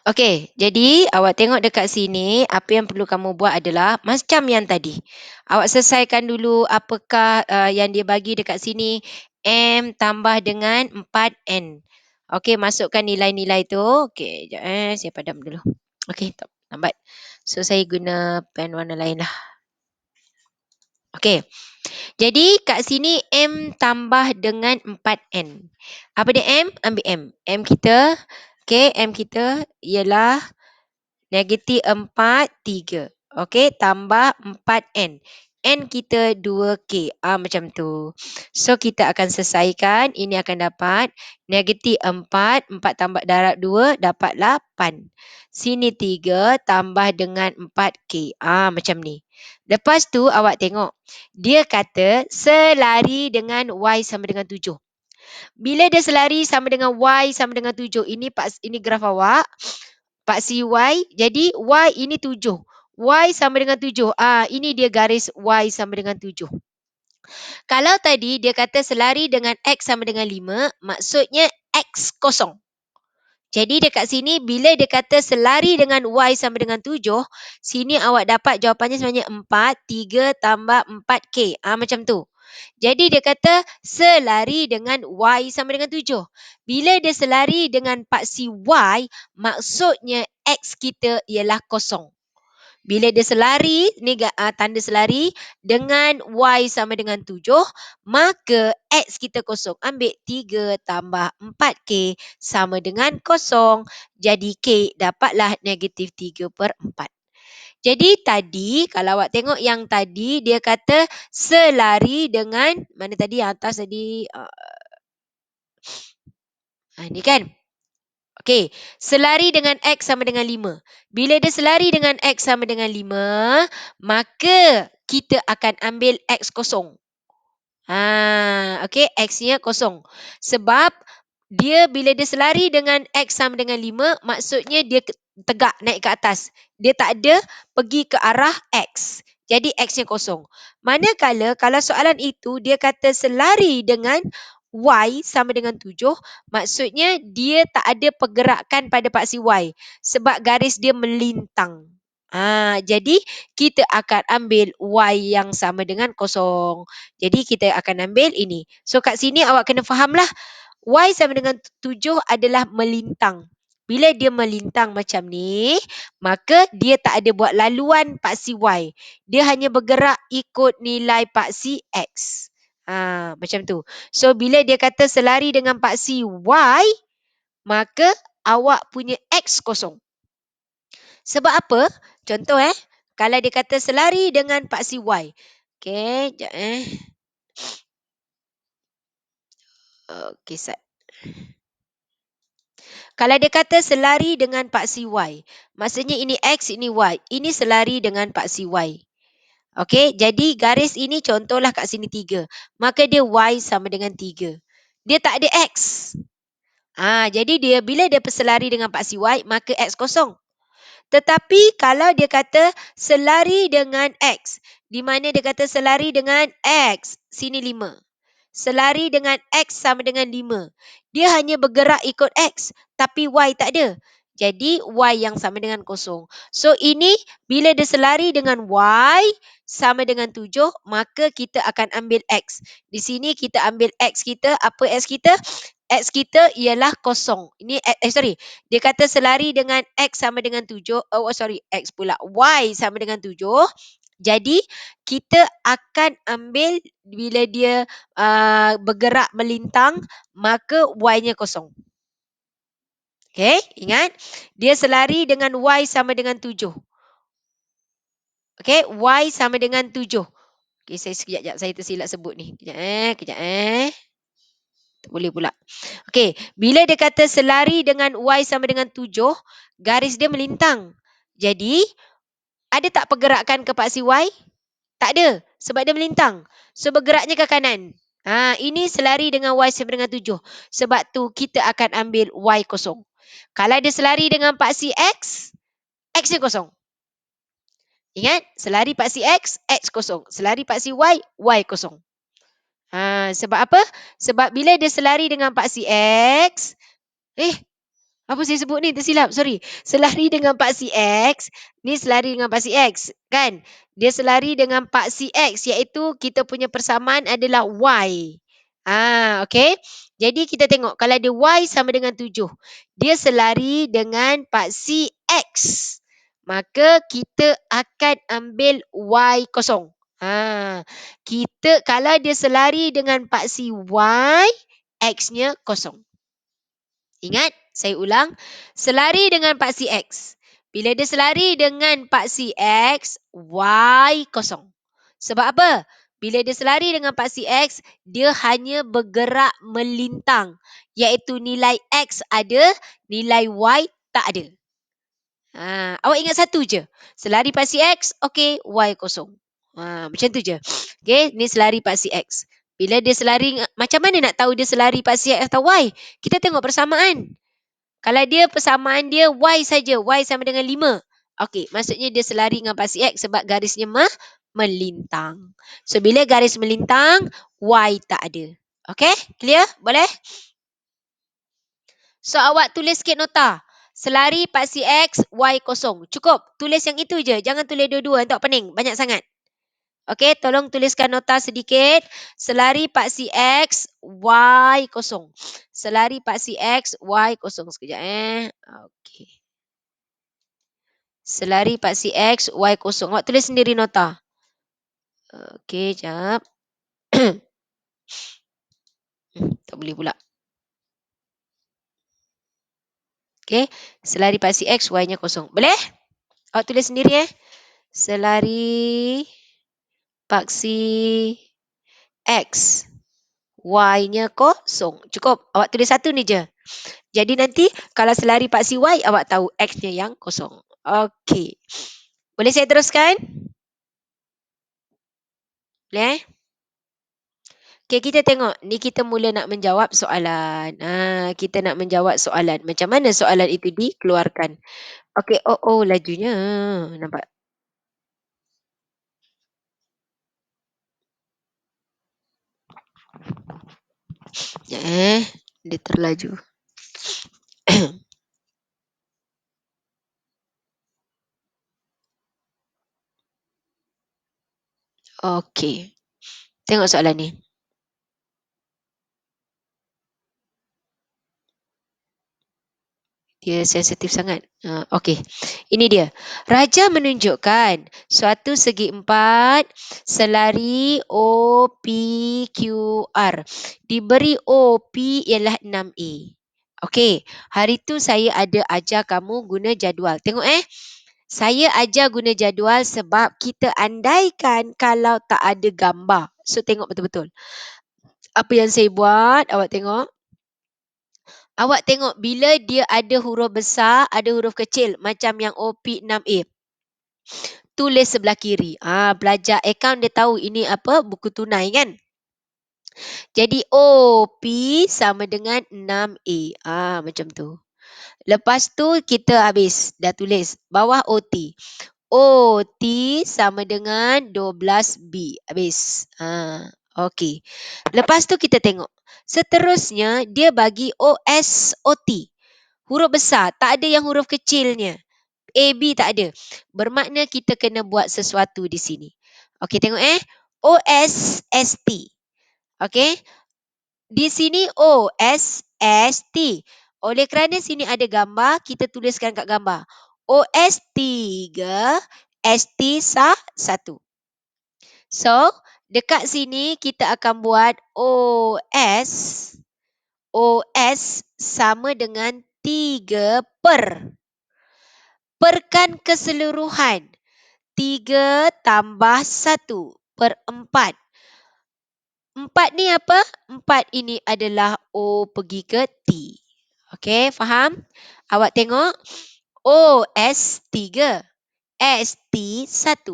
Okey, jadi awak tengok dekat sini, apa yang perlu kamu buat adalah macam yang tadi. Awak selesaikan dulu apakah yang dia bagi dekat sini, M tambah dengan 4N. Okey, masukkan nilai-nilai tu. Okey, sekejap saya padam dulu. Okey, tak lambat. So, saya guna pen warna lain lah. Okey, jadi kat sini M tambah dengan 4N. Apa dia M? Ambil M. M kita, okey, M kita ialah negatif 4, 3. Okey, tambah 4N. N kita 2K. Macam tu. So, kita akan selesaikan. Ini akan dapat negatif 4. 4 tambah darab 2, dapat 8. Sini 3 tambah dengan 4K. Macam ni. Lepas tu, awak tengok. Dia kata selari dengan Y sama dengan 7. Bila dia selari sama dengan Y sama dengan 7. Ini graf awak. Paksi Y. Jadi Y ini 7. Y sama dengan 7. Ini dia garis Y sama dengan 7. Kalau tadi dia kata selari dengan X sama dengan 5, maksudnya X kosong. Jadi dekat sini bila dia kata selari dengan Y sama dengan 7, sini awak dapat jawapannya sebenarnya 4, 3 tambah 4K. Macam tu. Jadi dia kata selari dengan Y sama dengan 7. Bila dia selari dengan paksi Y, maksudnya X kita ialah kosong. Bila dia selari, ni tanda selari dengan Y sama dengan 7, maka X kita kosong. Ambil 3 tambah 4K sama dengan kosong. Jadi K dapatlah negatif 3/4. Jadi tadi kalau awak tengok yang tadi dia kata selari dengan mana tadi yang atas tadi ni kan. Okey, selari dengan X sama dengan 5. Bila dia selari dengan X sama dengan 5, maka kita akan ambil X kosong. Okey, X-nya kosong. Sebab dia bila dia selari dengan X sama dengan 5, maksudnya dia tegak naik ke atas. Dia tak ada pergi ke arah X. Jadi X-nya kosong. Manakala kalau soalan itu dia kata selari dengan Y sama dengan 7, maksudnya dia tak ada pergerakan pada paksi Y. Sebab garis dia melintang. Jadi kita akan ambil Y yang sama dengan kosong. Jadi kita akan ambil ini. So kat sini awak kena fahamlah. Y sama dengan 7 adalah melintang. Bila dia melintang macam ni, maka dia tak ada buat laluan paksi Y. Dia hanya bergerak ikut nilai paksi X. Macam tu. So bila dia kata selari dengan paksi Y, maka awak punya X kosong. Sebab apa? Contoh kalau dia kata selari dengan paksi Y. Okey, sekejap Okey, kalau dia kata selari dengan paksi Y, maksudnya ini X, ini Y. Ini selari dengan paksi Y. Okey, jadi garis ini contohlah kat sini 3. Maka dia Y sama dengan 3. Dia tak ada X. Jadi dia bila dia berselari dengan paksi Y, maka X kosong. Tetapi kalau dia kata selari dengan X, di mana dia kata selari dengan X, sini 5. Selari dengan X sama dengan 5. Dia hanya bergerak ikut X, tapi Y tak ada. Jadi Y yang sama dengan kosong. So ini bila dia selari dengan Y sama dengan 7, maka kita akan ambil X. Di sini kita ambil X kita. Apa X kita? X kita ialah kosong. Ini dia kata selari dengan X sama dengan 7. X pula. Y sama dengan 7. Jadi kita akan ambil bila dia bergerak melintang, maka Y-nya kosong. Okey, ingat. Dia selari dengan Y sama dengan 7. Okey, Y sama dengan 7. Okey, sekejap. Saya tersilap sebut ni. Kejap. Tak boleh pula. Okey, bila dia kata selari dengan Y sama dengan 7, garis dia melintang. Jadi, ada tak pergerakan ke paksi Y? Tak ada, sebab dia melintang. So, bergeraknya ke kanan. Ini selari dengan Y sama dengan 7. Sebab tu, kita akan ambil Y kosong. Kalau dia selari dengan paksi X, X-nya kosong. Ingat, selari paksi X, X kosong. Selari paksi Y, Y kosong. Sebab apa? Sebab bila dia selari dengan paksi X, apa saya sebut ni? Tersilap, sorry. Selari dengan paksi X, ni selari dengan paksi X, kan? Dia selari dengan paksi X, iaitu kita punya persamaan adalah Y. Okey. Jadi kita tengok, kalau dia Y sama dengan 7, dia selari dengan paksi X. Maka kita akan ambil Y kosong. Kalau dia selari dengan paksi Y, X-nya kosong. Ingat, saya ulang. Selari dengan paksi X. Bila dia selari dengan paksi X, Y kosong. Sebab apa? Bila dia selari dengan paksi X, dia hanya bergerak melintang. Iaitu nilai X ada, nilai Y tak ada. Awak ingat satu je. Selari paksi X, okey, Y kosong. Macam tu je. Okey, ni selari paksi X. Bila dia selari, macam mana nak tahu dia selari paksi X atau Y? Kita tengok persamaan. Kalau dia persamaan dia Y saja, Y sama dengan 5. Okey, maksudnya dia selari dengan paksi X sebab garisnya melintang. So, bila garis melintang, Y tak ada. Okey, clear? Boleh? So, awak tulis sikit nota. Selari paksi X, Y kosong. Cukup, tulis yang itu je. Jangan tulis dua-dua, tak pening. Banyak sangat. Okey, tolong tuliskan nota sedikit. Selari paksi X, Y kosong. Selari paksi X, Y kosong. Sekejap. Okey. Selari paksi X, Y kosong. Awak tulis sendiri nota. Okey, jap. Tak boleh pula. Okey, selari paksi X, Y-nya kosong. Boleh? Awak tulis sendiri Selari paksi X, Y-nya kosong. Cukup. Awak tulis satu ni je. Jadi nanti kalau selari paksi Y, awak tahu X-nya yang kosong. Okey. Boleh saya teruskan? Boleh? Okey, kita tengok. Ni kita mula nak menjawab soalan. Kita nak menjawab soalan. Macam mana soalan itu dikeluarkan? Okey, lajunya. Nampak? Dia terlaju. Okey. Tengok soalan ni. Dia sensitif sangat. Okey. Ini dia. Raja menunjukkan suatu segi empat selari OPQR. Diberi OP ialah 6A. Okey. Hari tu saya ada ajar kamu guna jadual. Tengok Saya ajar guna jadual sebab kita andaikan kalau tak ada gambar. So tengok betul-betul. Apa yang saya buat, awak tengok. Awak tengok bila dia ada huruf besar, ada huruf kecil macam yang OP6A. Tulis sebelah kiri. Pelajar akaun dia tahu ini apa? Buku tunai kan? Jadi OP sama dengan 6A. Macam tu. Lepas tu kita habis. Dah tulis. Bawah OT. OT sama dengan 12B. Habis. Okey. Lepas tu kita tengok. Seterusnya dia bagi OSOT. Huruf besar, tak ada yang huruf kecilnya. AB tak ada. Bermakna kita kena buat sesuatu di sini. Okey, tengok OSST. Okey. Di sini OSST. Oleh kerana sini ada gambar, kita tuliskan kat gambar. OS3, ST1. So, dekat sini kita akan buat OS sama dengan 3 perkan keseluruhan. 3 tambah 1 per 4. 4 ni apa? 4 ini adalah O pergi ke T. Okey, faham? Awak tengok. OS3, ST1.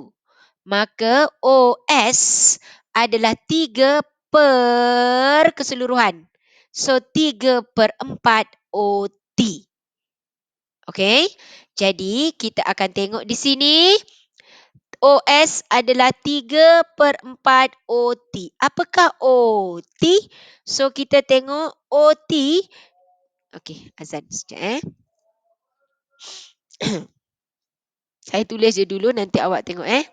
Maka OS adalah 3 per keseluruhan. So, 3 per 4 OT. Okey. Jadi, kita akan tengok di sini. OS adalah 3 per 4 OT. Apakah OT? So, kita tengok OT. Okey, azan sekejap Saya tulis je dulu, nanti awak tengok Allah.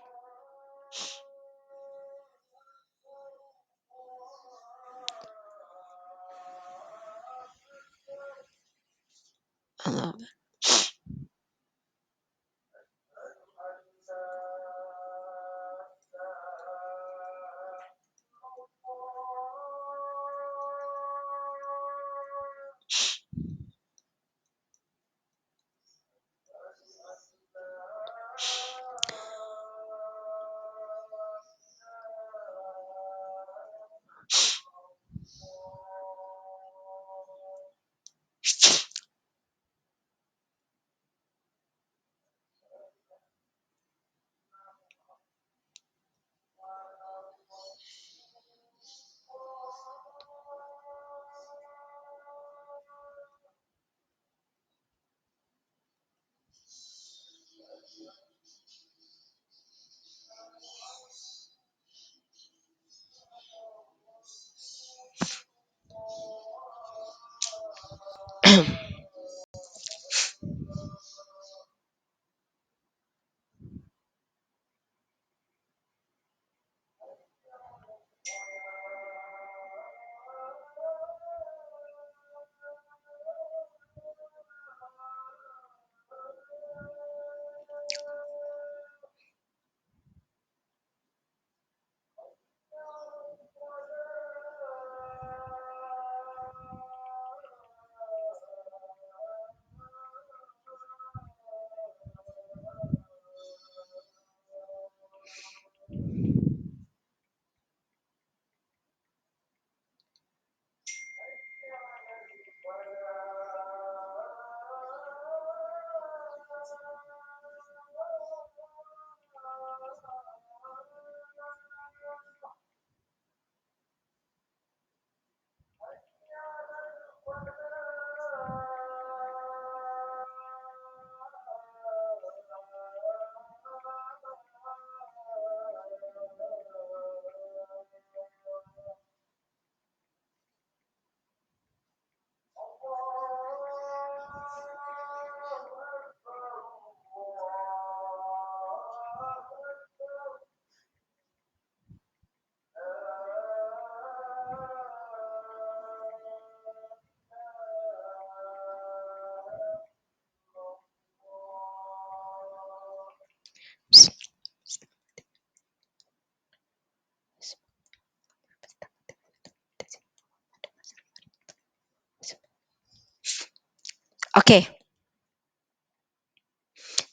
Okey.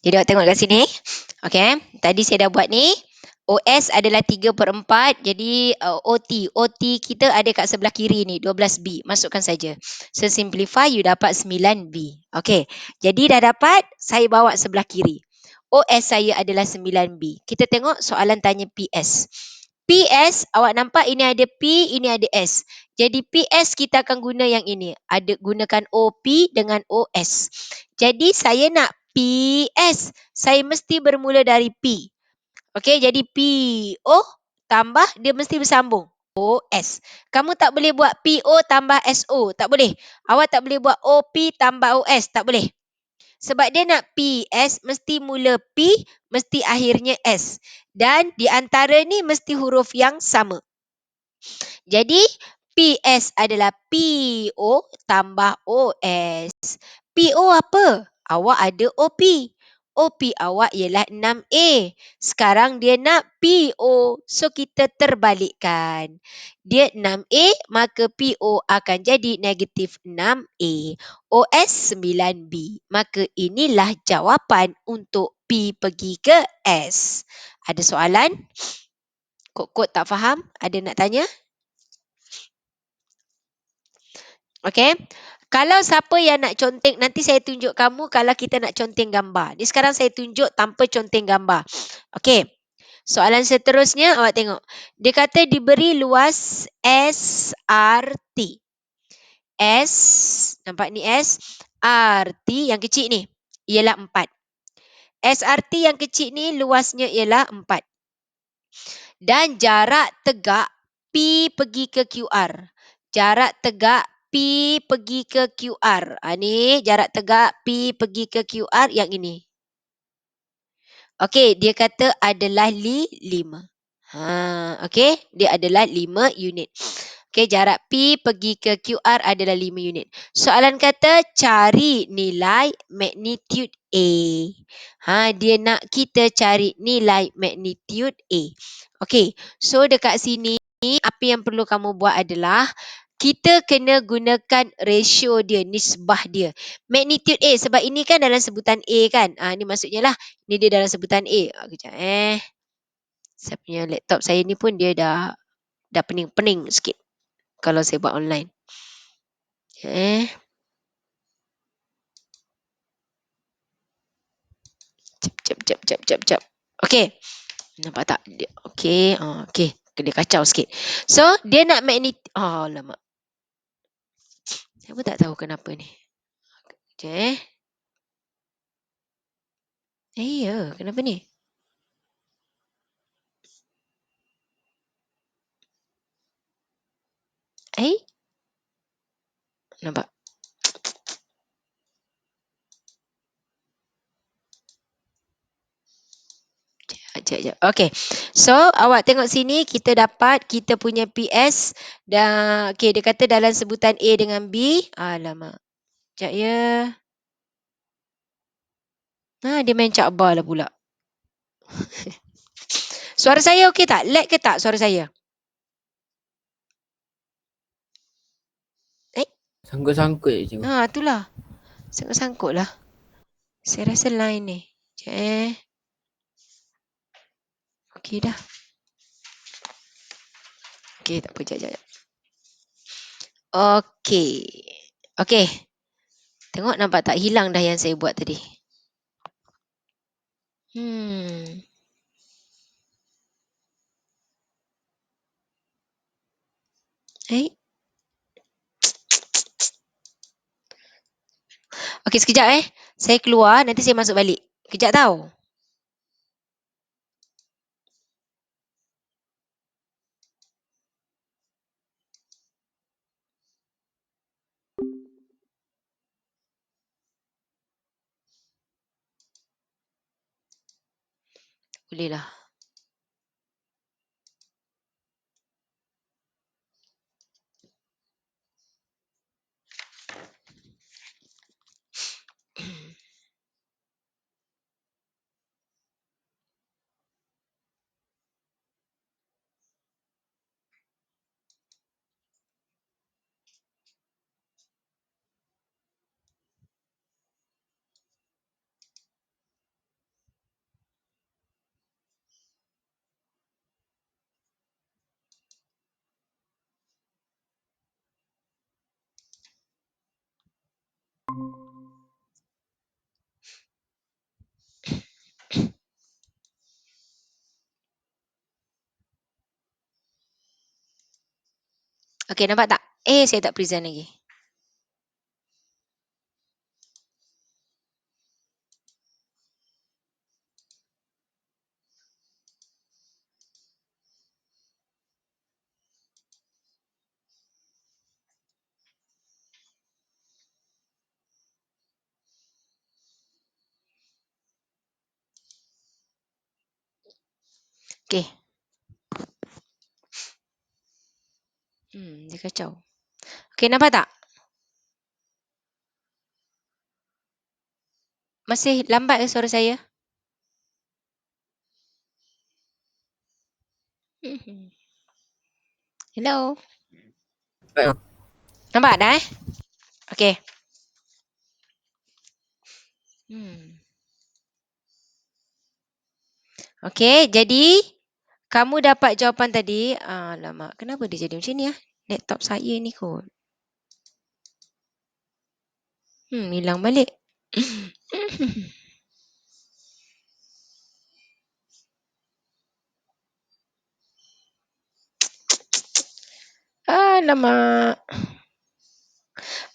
Jadi awak tengok kat sini. Okey, tadi saya dah buat ni. OS adalah 3/4. Jadi OT kita ada kat sebelah kiri ni, 12B. Masukkan saja. So simplify, you dapat 9B. Okey, jadi dah dapat, saya bawa sebelah kiri. OS saya adalah 9B. Kita tengok soalan tanya PS. PS, awak nampak ini ada P, ini ada S. Jadi PS kita akan guna yang ini. Ada gunakan OP dengan OS. Jadi saya nak PS. Saya mesti bermula dari P. Okey, jadi PO tambah dia mesti bersambung. OS. Kamu tak boleh buat PO tambah SO. Tak boleh. Awak tak boleh buat OP tambah OS. Tak boleh. Sebab dia nak PS, mesti mula P, mesti akhirnya S. Dan di antara ni mesti huruf yang sama. Jadi, PS adalah PO tambah OS. PO apa? Awak ada OP. OP awak ialah 6A. Sekarang dia nak PO. So, kita terbalikkan. Dia 6A, maka PO akan jadi negatif 6A. OS 9B. Maka inilah jawapan untuk P pergi ke S. Ada soalan? Kok tak faham? Ada nak tanya? Okey. Kalau siapa yang nak conteng, nanti saya tunjuk kamu kalau kita nak conteng gambar. Ni sekarang saya tunjuk tanpa conteng gambar. Okey. Soalan seterusnya awak tengok. Dia kata diberi luas SRT. S, nampak ni S. RT yang kecil ni ialah 4. SRT yang kecil ni luasnya ialah 4. Dan jarak tegak P pergi ke QR. Jarak tegak P pergi ke QR. Ni jarak tegak P pergi ke QR yang ini. Okey, dia kata adalah 5. Okey, dia adalah 5 unit. Okey, jarak P pergi ke QR adalah 5 unit. Soalan kata cari nilai magnitude A. Dia nak kita cari nilai magnitude A. Okey, so dekat sini apa yang perlu kamu buat adalah kita kena gunakan ratio dia, nisbah dia. Magnitude A sebab ini kan dalam sebutan A kan. Ni maksudnya lah, ni dia dalam sebutan A. Kejap Saya punya laptop saya ni pun dia dah pening-pening sikit kalau saya buat online. Jap. Okey. Nampak tak? Okey. Okey. Dia kacau sikit. So, dia nak magnitude. Alamak. Saya pun tak tahu kenapa ni. Okey. Ya. Kenapa ni? Nampak? Sekejap. Okey. So, awak tengok sini kita dapat kita punya PS dan okey dia kata dalam sebutan A dengan B. Alamak. Sekejap ya. Dia main cakbar lah pula. Suara saya okey tak? Lag ke tak suara saya? Sangkut-sangkut je cikgu. Itulah. Sangkut-sangkut lah. Saya rasa line ni. Sekejap Okey dah. Okey, tak apa. Sekejap. Okey. Okey. Tengok nampak tak hilang dah yang saya buat tadi. Okey, sekejap Saya keluar, nanti saya masuk balik. Kejap tau. Boleh lah. Okey, nampak tak? Saya tak present lagi. Okey. Dia kacau. Okey, nampak tak? Masih lambat ke suara saya? Hello? Baik. Nampak dah Okey. Okey, jadi kamu dapat jawapan tadi. Alamak, kenapa dia jadi macam ni Laptop saya ni kot. Hilang balik. Alamak.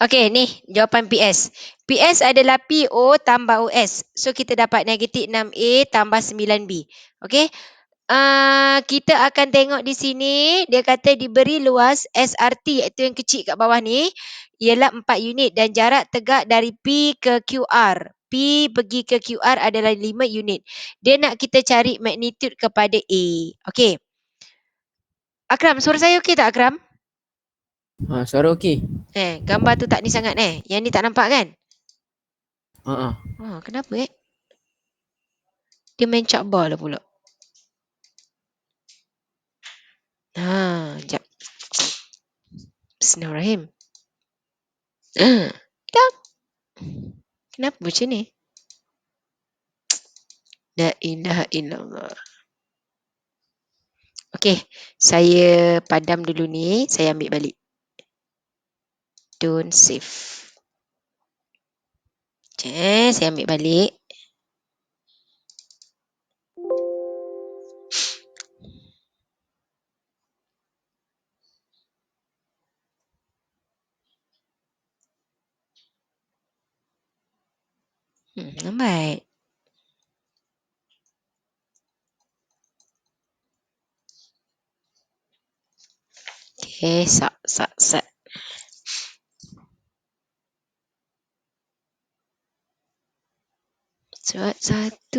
Okey, ni jawapan PS. PS adalah PO tambah OS. So, kita dapat negatif 6A tambah 9B. Okey. Kita akan tengok di sini. Dia kata diberi luas SRT, iaitu yang kecil kat bawah ni, ialah 4 unit dan jarak tegak dari P ke QR. P pergi ke QR adalah 5 unit. Dia nak kita cari magnitude kepada A. Okey. Akram, suara saya okey tak, Akram? Suara okey. Gambar tu tak ni sangat Yang ni tak nampak kan? Kenapa Dia main cakbar lah pula. Sekejap. Bismillahirrahmanirrahim. Hilang. Kenapa macam ni? La ilaha illallah. Okey, saya padam dulu ni. Saya ambil balik. Don't save. Okay, saya ambil balik. Lambat. Okay, sat. Surat 1.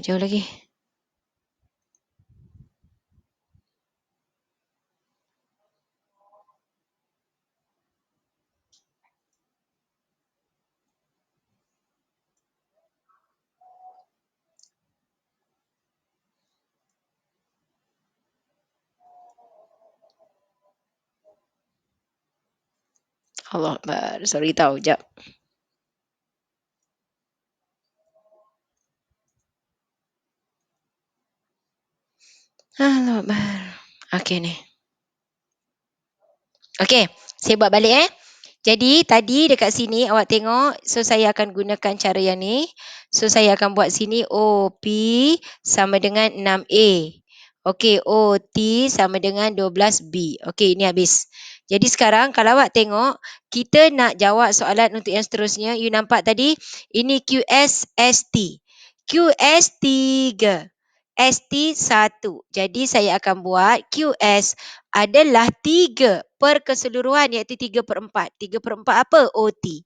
Jauh lagi. Allah Akbar. Sorry tau, jap. Allah Akbar. Okey ni. Okey, saya buat balik Jadi tadi dekat sini awak tengok, so saya akan gunakan cara yang ni. So saya akan buat sini OP sama dengan 6A. Okey, OT sama dengan 12B. Okey, ini habis. Jadi sekarang kalau awak tengok, kita nak jawab soalan untuk yang seterusnya. You nampak tadi, ini QSST. QS3. ST1. Jadi saya akan buat QS adalah 3 per keseluruhan, iaitu 3/4. 3/4 apa? OT.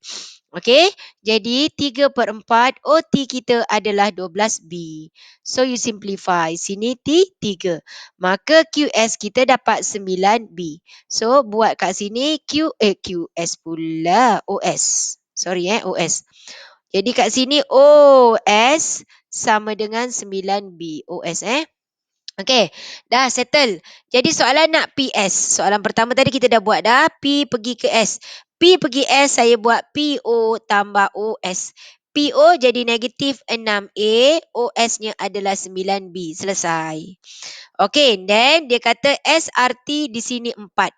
Okey, jadi 3/4 OT kita adalah 12B. So you simplify. Sini T3. Maka QS kita dapat 9B. So buat kat sini QS pula. OS. Sorry OS. Jadi kat sini OS sama dengan 9B. OS Okey, dah settle. Jadi soalan nak PS. Soalan pertama tadi kita dah buat dah. P pergi ke S. P pergi S, saya buat PO tambah OS. PO jadi negatif 6A. OS-nya adalah 9B. Selesai. Okey, then dia kata SRT di sini 4.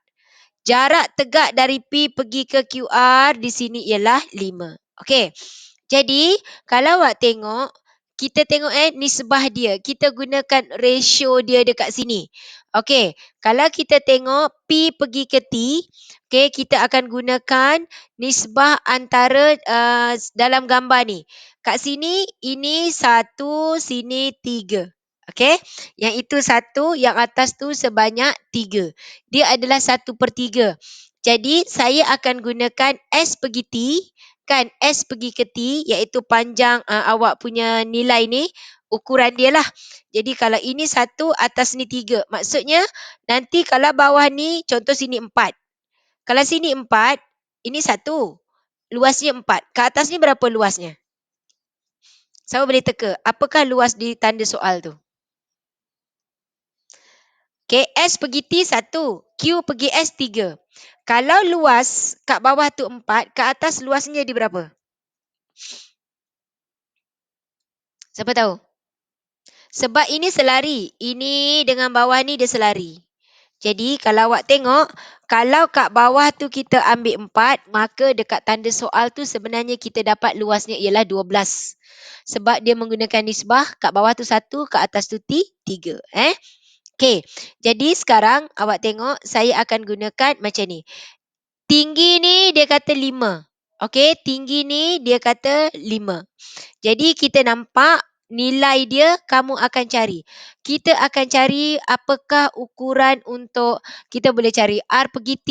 Jarak tegak dari P pergi ke QR di sini ialah 5. Okey. Jadi, kalau awak tengok, kita tengok nisbah dia. Kita gunakan ratio dia dekat sini. Okey, kalau kita tengok P pergi ke T, okey, kita akan gunakan nisbah antara dalam gambar ni. Kat sini ini 1, sini 3. Okey, yang itu 1, yang atas tu sebanyak 3. Dia adalah 1/3. Jadi saya akan gunakan S pergi T, kan, S pergi ke T iaitu panjang awak punya nilai ni, ukuran dia lah. Jadi kalau ini 1, atas ni 3. Maksudnya nanti kalau bawah ni contoh sini 4. Kalau sini 4, ini 1. Luasnya 4. Ke atas ni berapa luasnya? Siapa boleh teka? Apakah luas di tanda soal tu? Okay, S pergi T 1. Q pergi S 3. Kalau luas kat bawah tu 4, kat atas luasnya di berapa? Siapa tahu? Sebab ini selari. Ini dengan bawah ni dia selari. Jadi kalau awak tengok, kalau kat bawah tu kita ambil 4, maka dekat tanda soal tu sebenarnya kita dapat luasnya ialah 12. Sebab dia menggunakan nisbah, kat bawah tu 1, kat atas tu 3. Okey, jadi sekarang awak tengok saya akan gunakan macam ni. Tinggi ni dia kata 5. Okey, tinggi ni dia kata 5. Jadi kita nampak nilai dia kamu akan cari. Kita akan cari apakah ukuran untuk kita boleh cari R pergi T,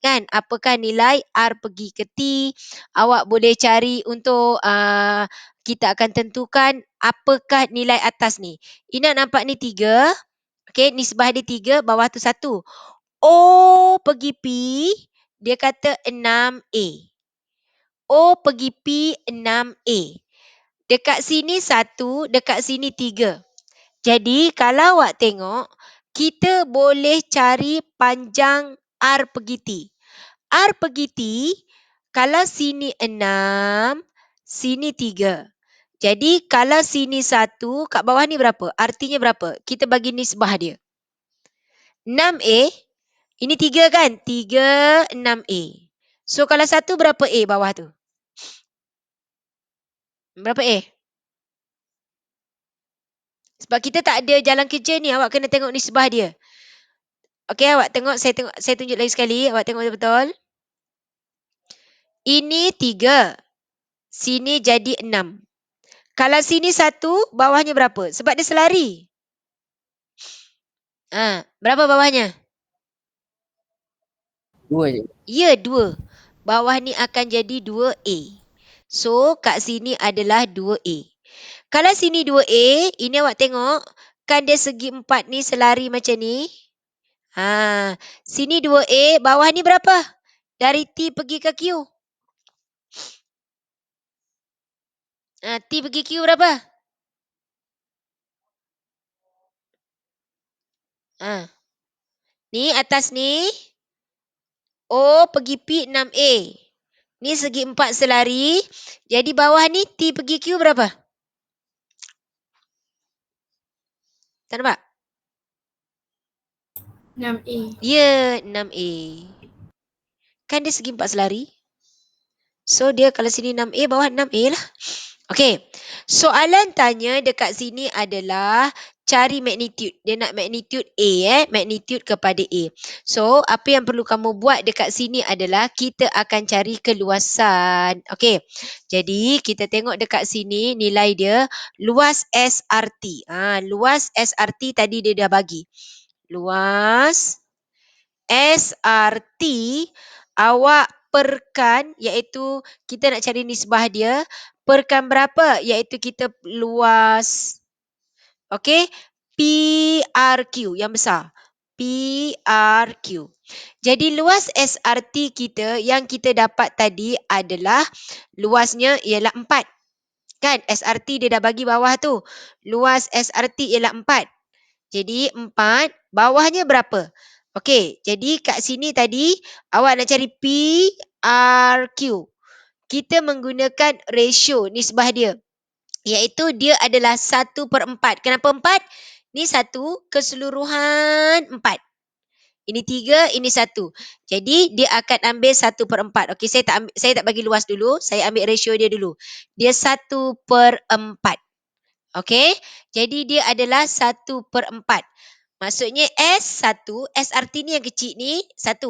kan? Apakah nilai R pergi ke T? Awak boleh cari untuk kita akan tentukan apakah nilai atas ni. Ina nampak ni 3. Okey, nisbah dia 3, bawah tu 1. O pergi P, dia kata 6A. O pergi P 6A. Dekat sini 1, dekat sini 3. Jadi kalau awak tengok, kita boleh cari panjang R pergi T. R pergi T, kalau sini 6, sini 3. Jadi kalau sini 1, kat bawah ni berapa? Artinya berapa? Kita bagi nisbah dia. 6A, ini 3 kan? 3, 6A. So kalau 1 berapa A bawah tu? Berapa A? Sebab kita tak ada jalan kerja ni, awak kena tengok nisbah dia. Okey, awak tengok, saya tunjuk lagi sekali, awak tengok betul-betul. Ini 3. Sini jadi 6. Kalau sini 1, bawahnya berapa? Sebab dia selari. Berapa bawahnya? 2 je. Ya, 2. Bawah ni akan jadi 2A. So, kat sini adalah 2A. Kalau sini 2A, ini awak tengok, kan dia segi 4 ni selari macam ni. Sini 2A, bawah ni berapa? Dari T pergi ke Q. T pergi Q berapa? Ni atas ni, O pergi P 6A. Ni segi 4 selari. Jadi bawah ni T pergi Q berapa? Tak nampak? 6A. Ya, 6A. Kan dia segi 4 selari. So dia kalau sini 6A, bawah 6A lah. Okey. Soalan tanya dekat sini adalah cari magnitude. Dia nak magnitude A, magnitude kepada A. So, apa yang perlu kamu buat dekat sini adalah kita akan cari keluasan. Okey. Jadi, kita tengok dekat sini nilai dia luas SRT. Luas SRT tadi dia dah bagi. Luas SRT awak perkan, iaitu kita nak cari nisbah dia, perkan berapa? Iaitu kita luas, okey, PRQ yang besar. PRQ. Jadi luas SRT kita yang kita dapat tadi adalah luasnya ialah 4. Kan SRT dia dah bagi bawah tu. Luas SRT ialah 4. Jadi 4, bawahnya berapa? Okey, jadi kat sini tadi awak nak cari PRQ. Kita menggunakan ratio nisbah dia. Iaitu dia adalah 1/4. Kenapa 4? Ni 1 keseluruhan 4. Ini 3, ini 1. Jadi dia akan ambil 1/4. Okey, saya tak bagi luas dulu, saya ambil ratio dia dulu. Dia 1/4. Okey, jadi dia adalah 1/4. Maksudnya S1, SRT ni yang kecil ni 1.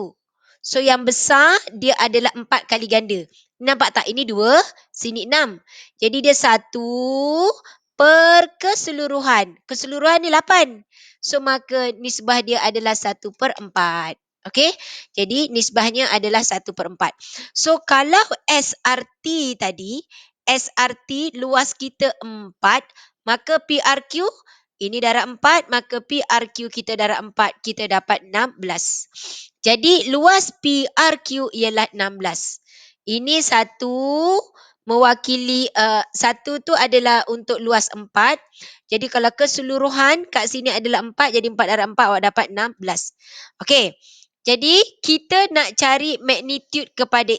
So yang besar dia adalah 4 kali ganda. Nampak tak? Ini 2, sini 6. Jadi dia 1 per keseluruhan. Keseluruhan ni 8. So maka nisbah dia adalah 1/4. Okey? Jadi nisbahnya adalah 1/4. So kalau SRT tadi, SRT luas kita 4, maka PRQ ini darab 4, maka PRQ kita darab 4, kita dapat 16. Jadi luas PRQ ialah 16. Ini satu mewakili, satu tu adalah untuk luas 4. Jadi kalau keseluruhan kat sini adalah 4, jadi 4 darab 4 awak dapat 16. Okey. Jadi kita nak cari magnitude kepada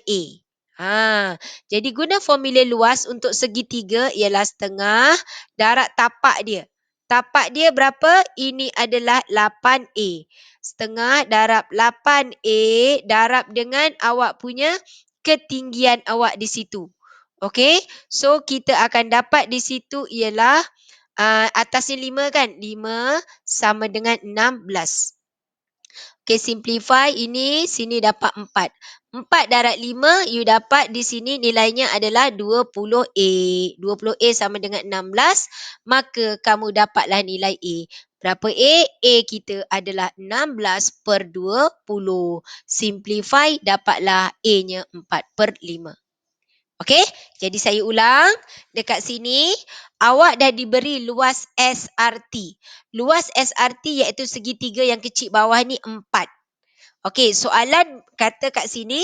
A. Jadi guna formula luas untuk segitiga ialah setengah darab tapak dia. Tapak dia berapa? Ini adalah 8A. Setengah darab 8A darab dengan awak punya ketinggian awak di situ. Okey? So kita akan dapat di situ ialah atasnya 5 kan? 5 sama dengan 16. Okay, simplify ini, sini dapat 4. 4 darab 5, you dapat di sini nilainya adalah 20A. 20A sama dengan 16, maka kamu dapatlah nilai A. Berapa A? A kita adalah 16/20. Simplify, dapatlah A-nya 4/5. Okey, jadi saya ulang. Dekat sini, awak dah diberi luas SRT. Luas SRT iaitu segitiga yang kecil bawah ni 4. Okey, soalan kata kat sini,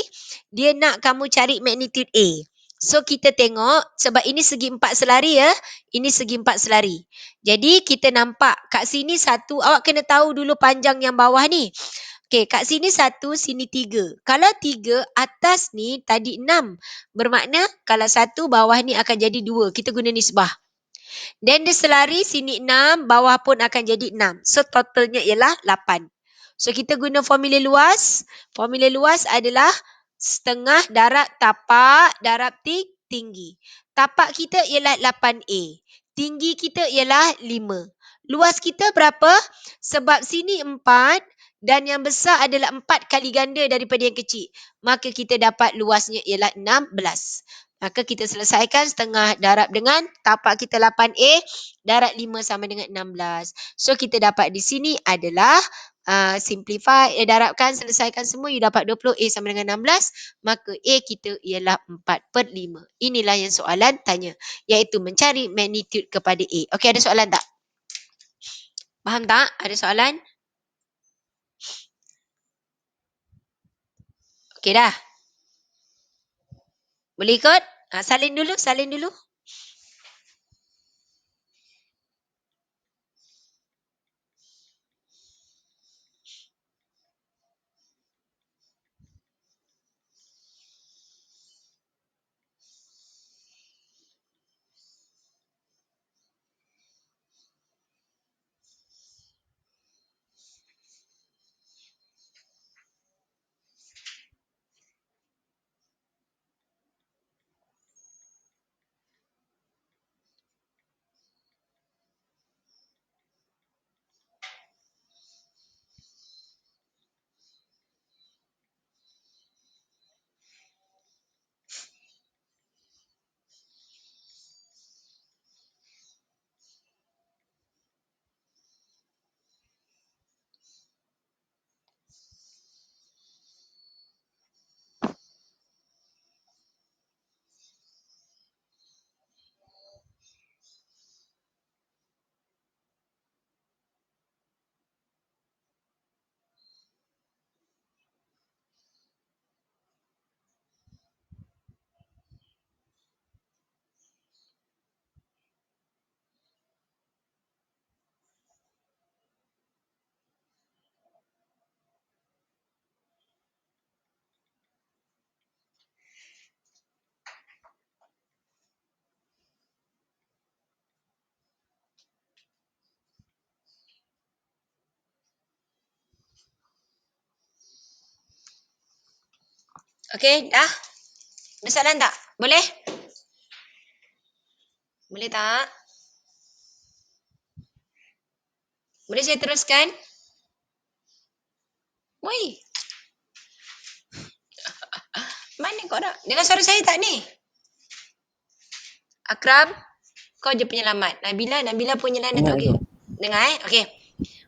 dia nak kamu cari magnitude A. So, kita tengok, sebab ini segi 4 selari ya. Ini segi 4 selari. Jadi, kita nampak kat sini 1, awak kena tahu dulu panjang yang bawah ni. Okey, kat sini 1, sini 3. Kalau 3, atas ni tadi 6. Bermakna kalau 1, bawah ni akan jadi 2. Kita guna nisbah. Dan dia selari sini 6, bawah pun akan jadi 6. So, totalnya ialah 8. So, kita guna formula luas. Formula luas adalah setengah darab tapak darab tinggi. Tapak kita ialah 8A. Tinggi kita ialah 5. Luas kita berapa? Sebab sini 4 dan yang besar adalah 4 kali ganda daripada yang kecil. Maka kita dapat luasnya ialah 16. Maka kita selesaikan setengah darab dengan tapak kita 8A darab 5 sama dengan 16. So kita dapat di sini adalah simplify, darabkan, selesaikan semua, you dapat 20A sama dengan 16. Maka A kita ialah 4/5. Inilah yang soalan tanya, iaitu mencari magnitude kepada A. Okey, ada soalan tak? Faham tak? Ada soalan? Okey dah. Boleh ikut? Salin dulu, salin dulu. Okey, dah? Ada soalan tak? Boleh? Boleh tak? Boleh saya teruskan? Woi, mana korang? Dengar suara saya tak ni? Akram, kau je penyelamat. Nabila penyelamat. Dengar Okey. tu. Dengar Okey.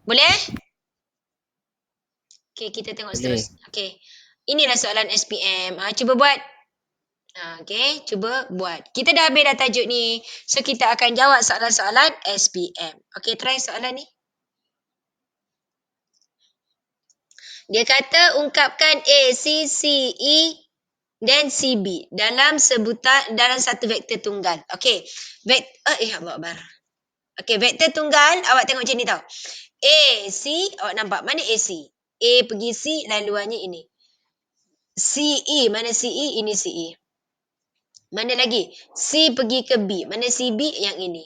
Boleh? Okey, kita tengok Boleh. seterusnya. Okey. Inilah soalan SPM. Cuba buat. Okey, cuba buat. Kita dah habis dah tajuk ni. So, kita akan jawab soalan-soalan SPM. Okey, try soalan ni. Dia kata ungkapkan A, C, C, E dan CB dalam sebutan dalam satu vektor tunggal. Okey. Akbar. Okey, vektor tunggal awak tengok macam ni tau. A, C, awak nampak mana AC? A pergi C, laluannya ini. CE, mana CE? Ini CE. Mana lagi? C pergi ke B, mana CB? Yang ini.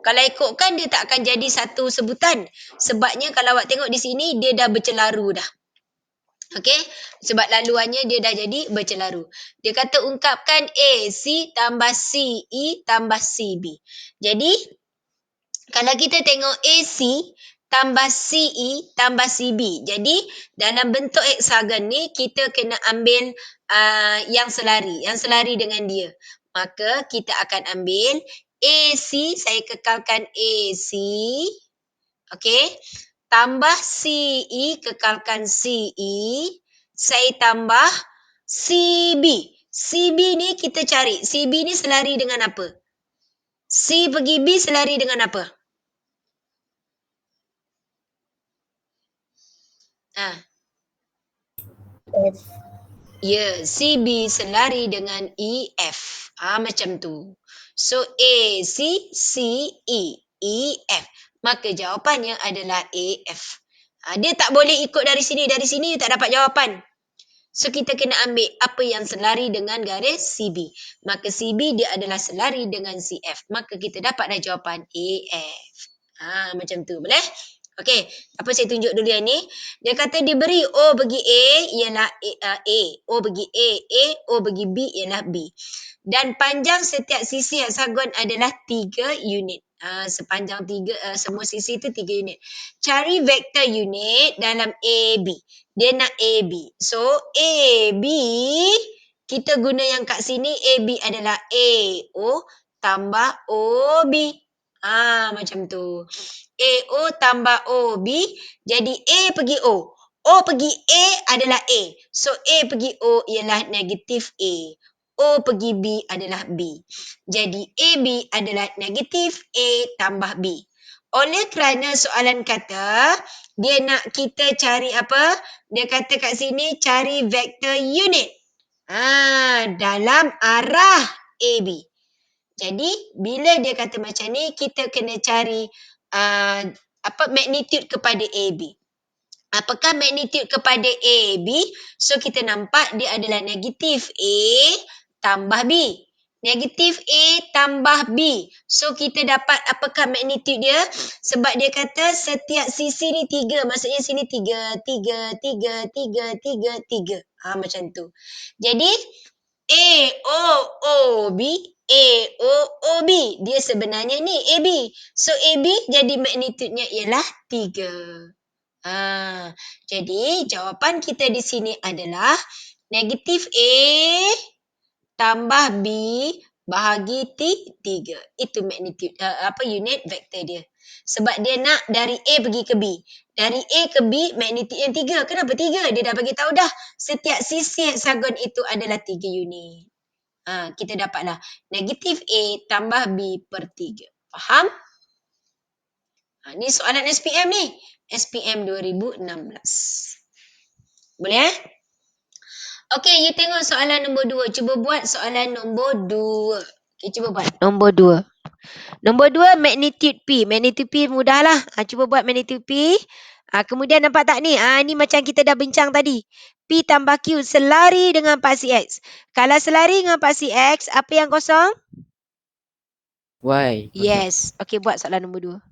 Kalau ikutkan dia tak akan jadi satu sebutan. Sebabnya kalau awak tengok di sini, dia dah bercelaru dah. Okey, sebab laluannya dia dah jadi bercelaru. Dia kata ungkapkan AC tambah CE tambah CB. Jadi, kalau kita tengok AC tambah CE tambah CB. Jadi, dalam bentuk heksagon ni, kita kena ambil yang selari dengan dia. Maka, kita akan ambil AC, saya kekalkan AC. Okey. Tambah CE, kekalkan CE. Saya tambah CB. CB ni kita cari. CB ni selari dengan apa? C pergi B selari dengan apa? F. Ya, CB selari dengan EF. Macam tu. So, A, C, C, E. EF. Maka jawapannya adalah AF. Dia tak boleh ikut dari sini. Dari sini you tak dapat jawapan. So, kita kena ambil apa yang selari dengan garis CB. Maka CB dia adalah selari dengan CF. Maka kita dapatlah jawapan AF. Macam tu. Boleh? Okey. Apa saya tunjuk dulu yang ni. Dia kata diberi O bagi A ialah A. O bagi A. O bagi B ialah B. Dan panjang setiap sisi heksagon adalah 3 unit. Sepanjang semua sisi itu 3 unit. Cari vektor unit dalam AB. Dia nak AB. So, AB, kita guna yang kat sini, AB adalah AO tambah OB. Macam tu. AO tambah OB, jadi A pergi O. O pergi A adalah A. So, A pergi O ialah negatif A. O pergi B adalah B. Jadi, AB adalah negatif A tambah B. Oleh kerana soalan kata, dia nak kita cari apa? Dia kata kat sini, cari vektor unit. Dalam arah AB. Jadi, bila dia kata macam ni, kita kena cari magnitude kepada AB. Apakah magnitude kepada AB? So, kita nampak dia adalah negatif A tambah B. Negatif A tambah B. So, kita dapat apakah magnitude dia? Sebab dia kata setiap sisi ni 3. Maksudnya sini 3. Macam tu. Jadi, AOOB, AOOB. Dia sebenarnya ni AB. So, AB jadi magnitude-nya ialah 3. Jadi jawapan kita di sini adalah negatif A tambah B bahagi 3. Itu magnitude unit vektor dia. Sebab dia nak dari A pergi ke B. Dari A ke B magnitude yang 3. Kenapa 3? Dia dah bagi tahu dah. Setiap sisi heksagon itu adalah 3 unit. Kita dapatlah negatif A tambah B per 3. Faham? Ni soalan SPM ni. SPM 2016. Boleh Okey, you tengok soalan nombor 2. Cuba buat soalan nombor 2. Okey, cuba buat. Nombor 2. Nombor 2, magnitude P. Magnitude P mudahlah. Cuba buat magnitude P. Kemudian nampak tak ni? Ni macam kita dah bincang tadi. P tambah Q selari dengan paksi X. Kalau selari dengan paksi X, apa yang kosong? Y. Yes. Okey, buat soalan nombor 2.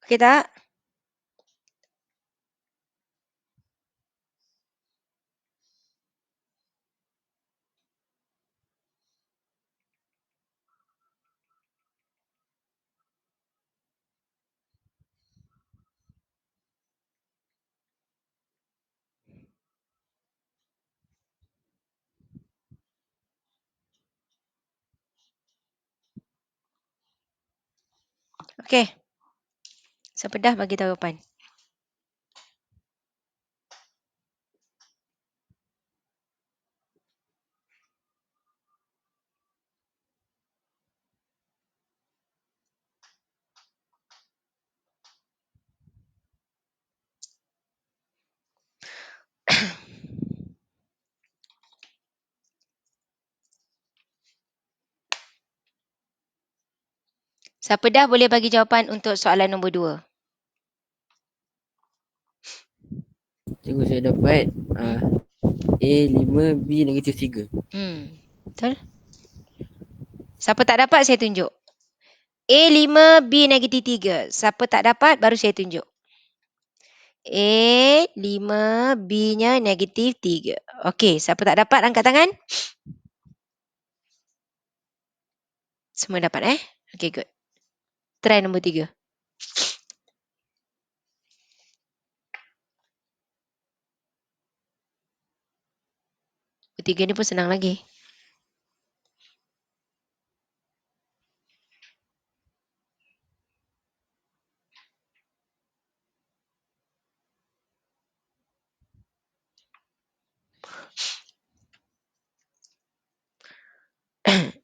Okey tak? Okey. Siapa dah bagi jawapan? Siapa dah boleh bagi jawapan untuk soalan nombor 2? Cikgu saya dapat A5, B -3. Betul? Siapa tak dapat saya tunjuk. A5, B -3. Siapa tak dapat baru saya tunjuk. A5, B-nya -3. Okey, siapa tak dapat angkat tangan? Semua dapat Okey, good. Try nombor 3. Nombor 3 ni pun senang lagi.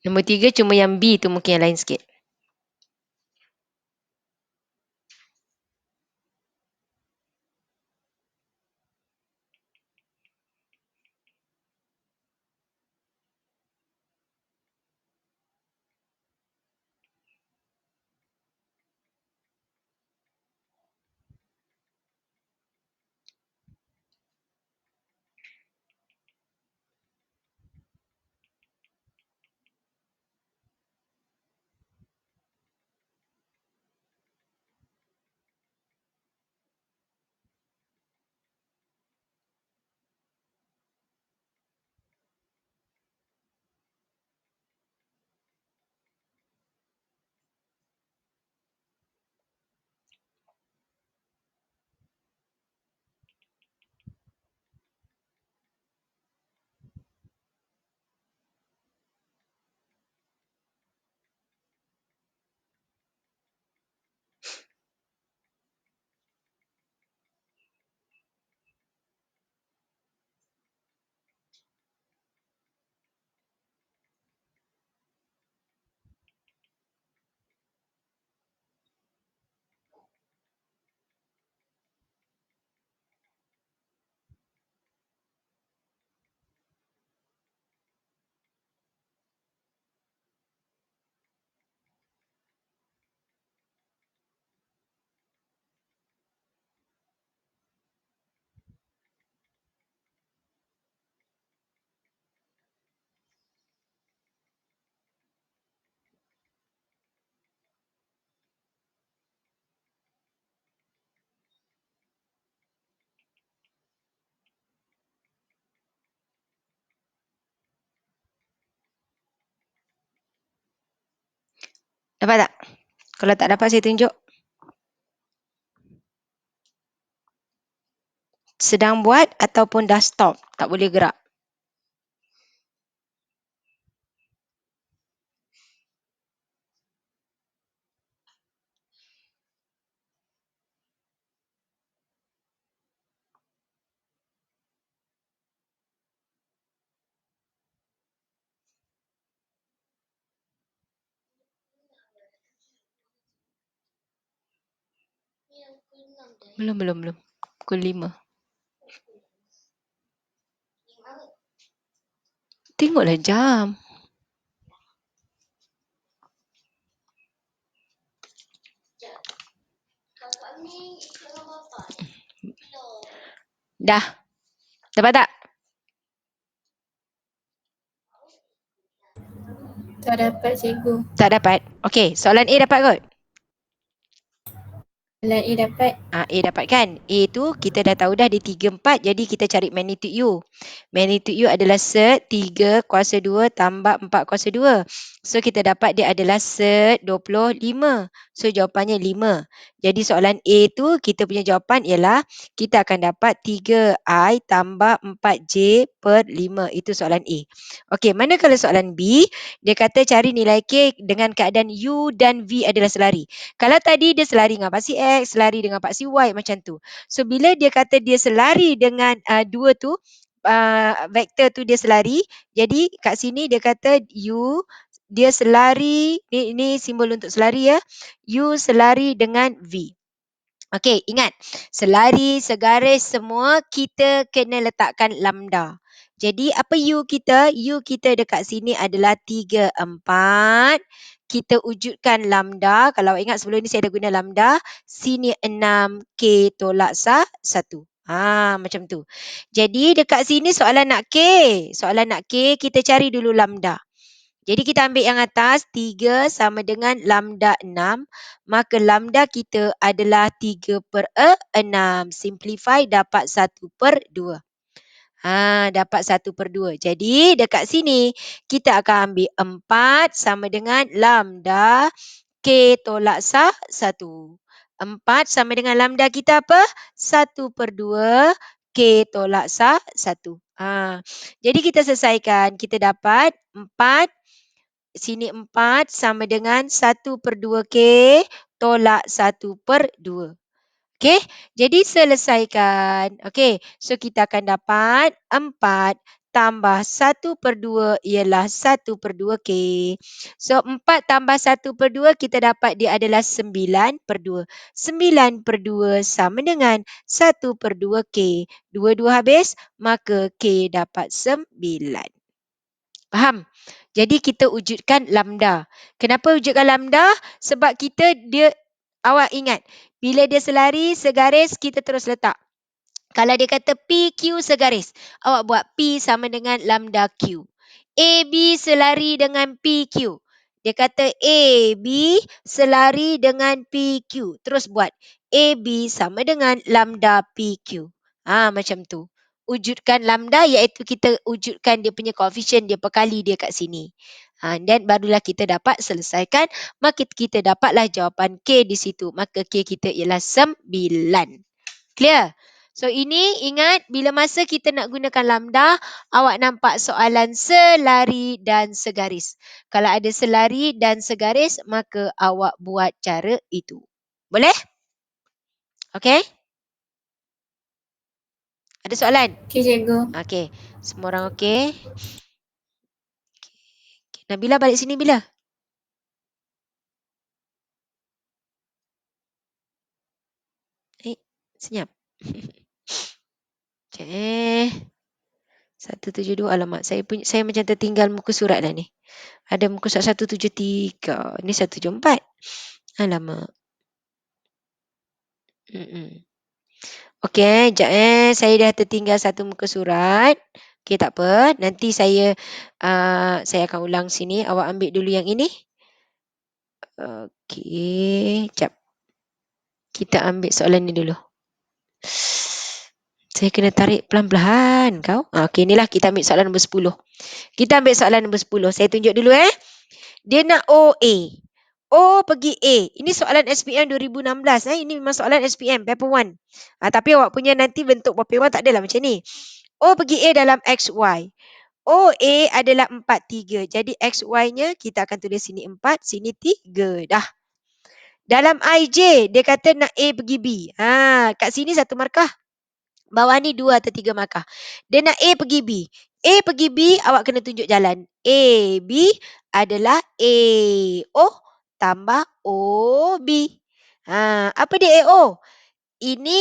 Nombor 3 cuma yang B tu mungkin yang lain sikit. Dapat tak? Kalau tak dapat saya tunjuk. Sedang buat ataupun dah stop. Tak boleh gerak. Belum. Pukul 5. Tengoklah jam. Dah. Dapat tak? Tak dapat cikgu. Tak dapat. Okey, soalan A dapat kot? Soalan A dapat. A dapat kan? A tu kita dah tahu dah dia 3, 4. Jadi kita cari magnitude U. Magnitude U adalah set 3 kuasa 2 tambah 4 kuasa 2. So kita dapat dia adalah set 25. So jawapannya 5. Jadi soalan A tu kita punya jawapan ialah kita akan dapat 3I tambah 4J per 5. Itu soalan A. Okey, manakala soalan B, dia kata cari nilai K dengan keadaan U dan V adalah selari. Kalau tadi dia selari dengan paksi X, selari dengan paksi Y macam tu. So bila dia kata dia selari dengan dua tu, vektor tu dia selari, jadi kat sini dia kata U dia selari, ni simbol untuk selari ya. U selari dengan V. Okey, ingat. Selari, segaris semua kita kena letakkan lambda. Jadi apa U kita? U kita dekat sini adalah 3, 4. Kita wujudkan lambda. Kalau ingat sebelum ni saya dah guna lambda. Sini 6, K tolak 1. Macam tu. Jadi dekat sini soalan nak K. Soalan nak K, kita cari dulu lambda. Jadi kita ambil yang atas, 3 sama dengan lambda 6. Maka lambda kita adalah 3 per 6. Simplify dapat 1 per 2. Dapat 1 per 2. Jadi dekat sini kita akan ambil 4 sama dengan lambda K tolak 1. 4 sama dengan lambda kita apa? 1 per 2 K tolak 1. Jadi kita selesaikan. Kita dapat 4. Sini 4 sama dengan 1 per 2K tolak 1 per 2. Okey, jadi selesaikan. Okey, so kita akan dapat 4 tambah 1 per 2 ialah 1 per 2K. So 4 tambah 1 per 2 kita dapat dia adalah 9 per 2. 9 per 2 sama dengan 1 per 2K. 2 habis, maka K dapat 9. Faham? Jadi kita wujudkan lambda. Kenapa wujudkan lambda? Sebab awak ingat, bila dia selari segaris, kita terus letak. Kalau dia kata PQ segaris, awak buat P sama dengan lambda Q. AB selari dengan PQ. Dia kata AB selari dengan PQ. Terus buat AB sama dengan lambda PQ. Macam tu. Wujudkan lambda iaitu kita wujudkan dia punya koefisien dia perkali dia kat sini. Dan barulah kita dapat selesaikan. Maka kita dapatlah jawapan K di situ. Maka K kita ialah 9. Clear? So ini ingat bila masa kita nak gunakan lambda, awak nampak soalan selari dan segaris. Kalau ada selari dan segaris, maka awak buat cara itu. Boleh? Okey? Ada soalan? Okey, cikgu. Okey. Semua orang okey? Nabila balik sini bila? Senyap. 172. Alamak, saya macam tertinggal muka surat dah ni. Ada muka surat 173. Ni 174. Alamak. Okey, sekejap saya dah tertinggal satu muka surat. Okey, tak apa. Nanti saya akan ulang sini. Awak ambil dulu yang ini. Okey, sekejap. Kita ambil soalan ni dulu. Saya kena tarik pelan-pelan kau. Okey, inilah kita ambil soalan nombor 10. Kita ambil soalan nombor 10. Saya tunjuk dulu Dia nak OA. O pergi A. Ini soalan SPM 2016. Ini memang soalan SPM paper 1. Tapi awak punya nanti bentuk paper 1 tak adalah macam ni. O pergi A dalam XY. OA adalah 4, 3. Jadi XY-nya kita akan tulis sini 4, sini 3. Dah. Dalam IJ, dia kata nak A pergi B. Kat sini 1 markah. Bawah ni 2 atau 3 markah. Dia nak A pergi B. A pergi B, awak kena tunjuk jalan. A, B adalah AO tambah OB. Apa dia AO? Ini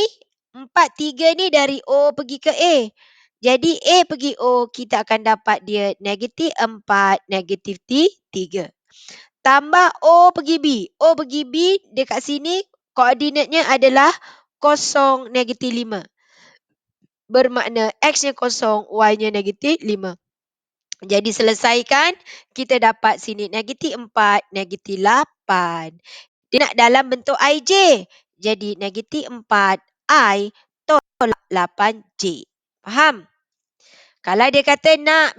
4, 3 ni dari O pergi ke A. Jadi A pergi O, kita akan dapat dia negatif 4, negatif 3. Tambah O pergi B. O pergi B, dekat sini koordinatnya adalah 0, negatif 5. Bermakna X-nya 0, Y-nya negatif 5. Jadi selesaikan, kita dapat sini negatif 4, negatif 8. Dia nak dalam bentuk IJ. Jadi negatif 4I tolak 8J. Faham? Kalau dia kata nak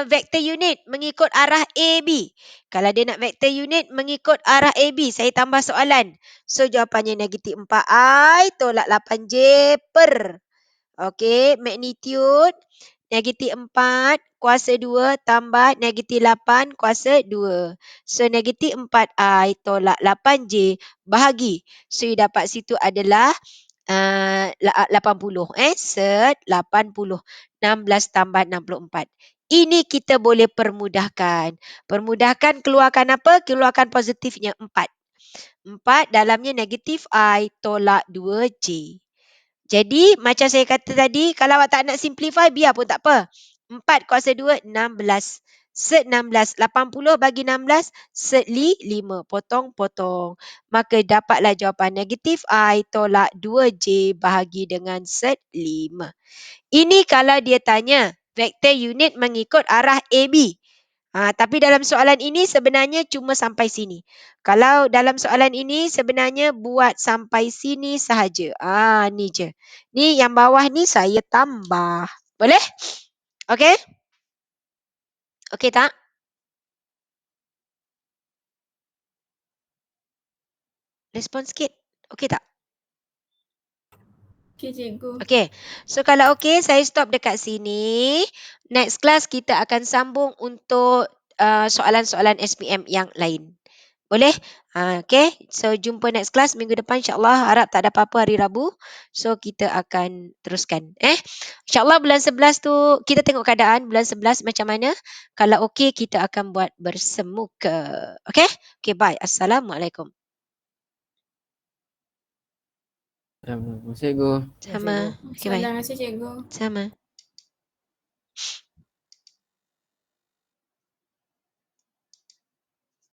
vektor unit mengikut arah AB. Kalau dia nak vektor unit mengikut arah AB, saya tambah soalan. So, jawapannya negatif 4I tolak 8J per. Okey, magnitude negatif 4 kuasa 2 tambah negatif 8 kuasa 2. So, negatif 4I tolak 8J bahagi. So, you dapat situ adalah 80. Set 80. 16 tambah 64. Ini kita boleh permudahkan. Permudahkan keluarkan apa? Keluarkan positifnya 4. 4 dalamnya negatif I tolak 2J. Jadi macam saya kata tadi, kalau awak tak nak simplify, biar pun tak apa. 4 kuasa 2, 16. Set 16. 80 bagi 16, set 5. Potong-potong. Maka dapatlah jawapan negatif I tolak 2J bahagi dengan set 5. Ini kalau dia tanya, vektor unit mengikut arah AB. Tapi dalam soalan ini sebenarnya cuma sampai sini. Kalau dalam soalan ini sebenarnya buat sampai sini sahaja. Ni je. Ni yang bawah ni saya tambah. Boleh? Okey? Okey tak? Respon sikit. Okey tak? Okey, cikgu. Okey. So kalau okey, saya stop dekat sini. Next class kita akan sambung untuk soalan-soalan SPM yang lain. Boleh? Okey. So jumpa next class minggu depan insya-Allah. Harap tak ada apa-apa hari Rabu. So kita akan teruskan. Insya-Allah bulan 11 tu kita tengok keadaan bulan 11 macam mana. Kalau okey kita akan buat bersemuka. Okey? Okey, bye. Assalamualaikum. Cikgu. Sama. Okey, bye. Terima kasih, cikgu. Sama.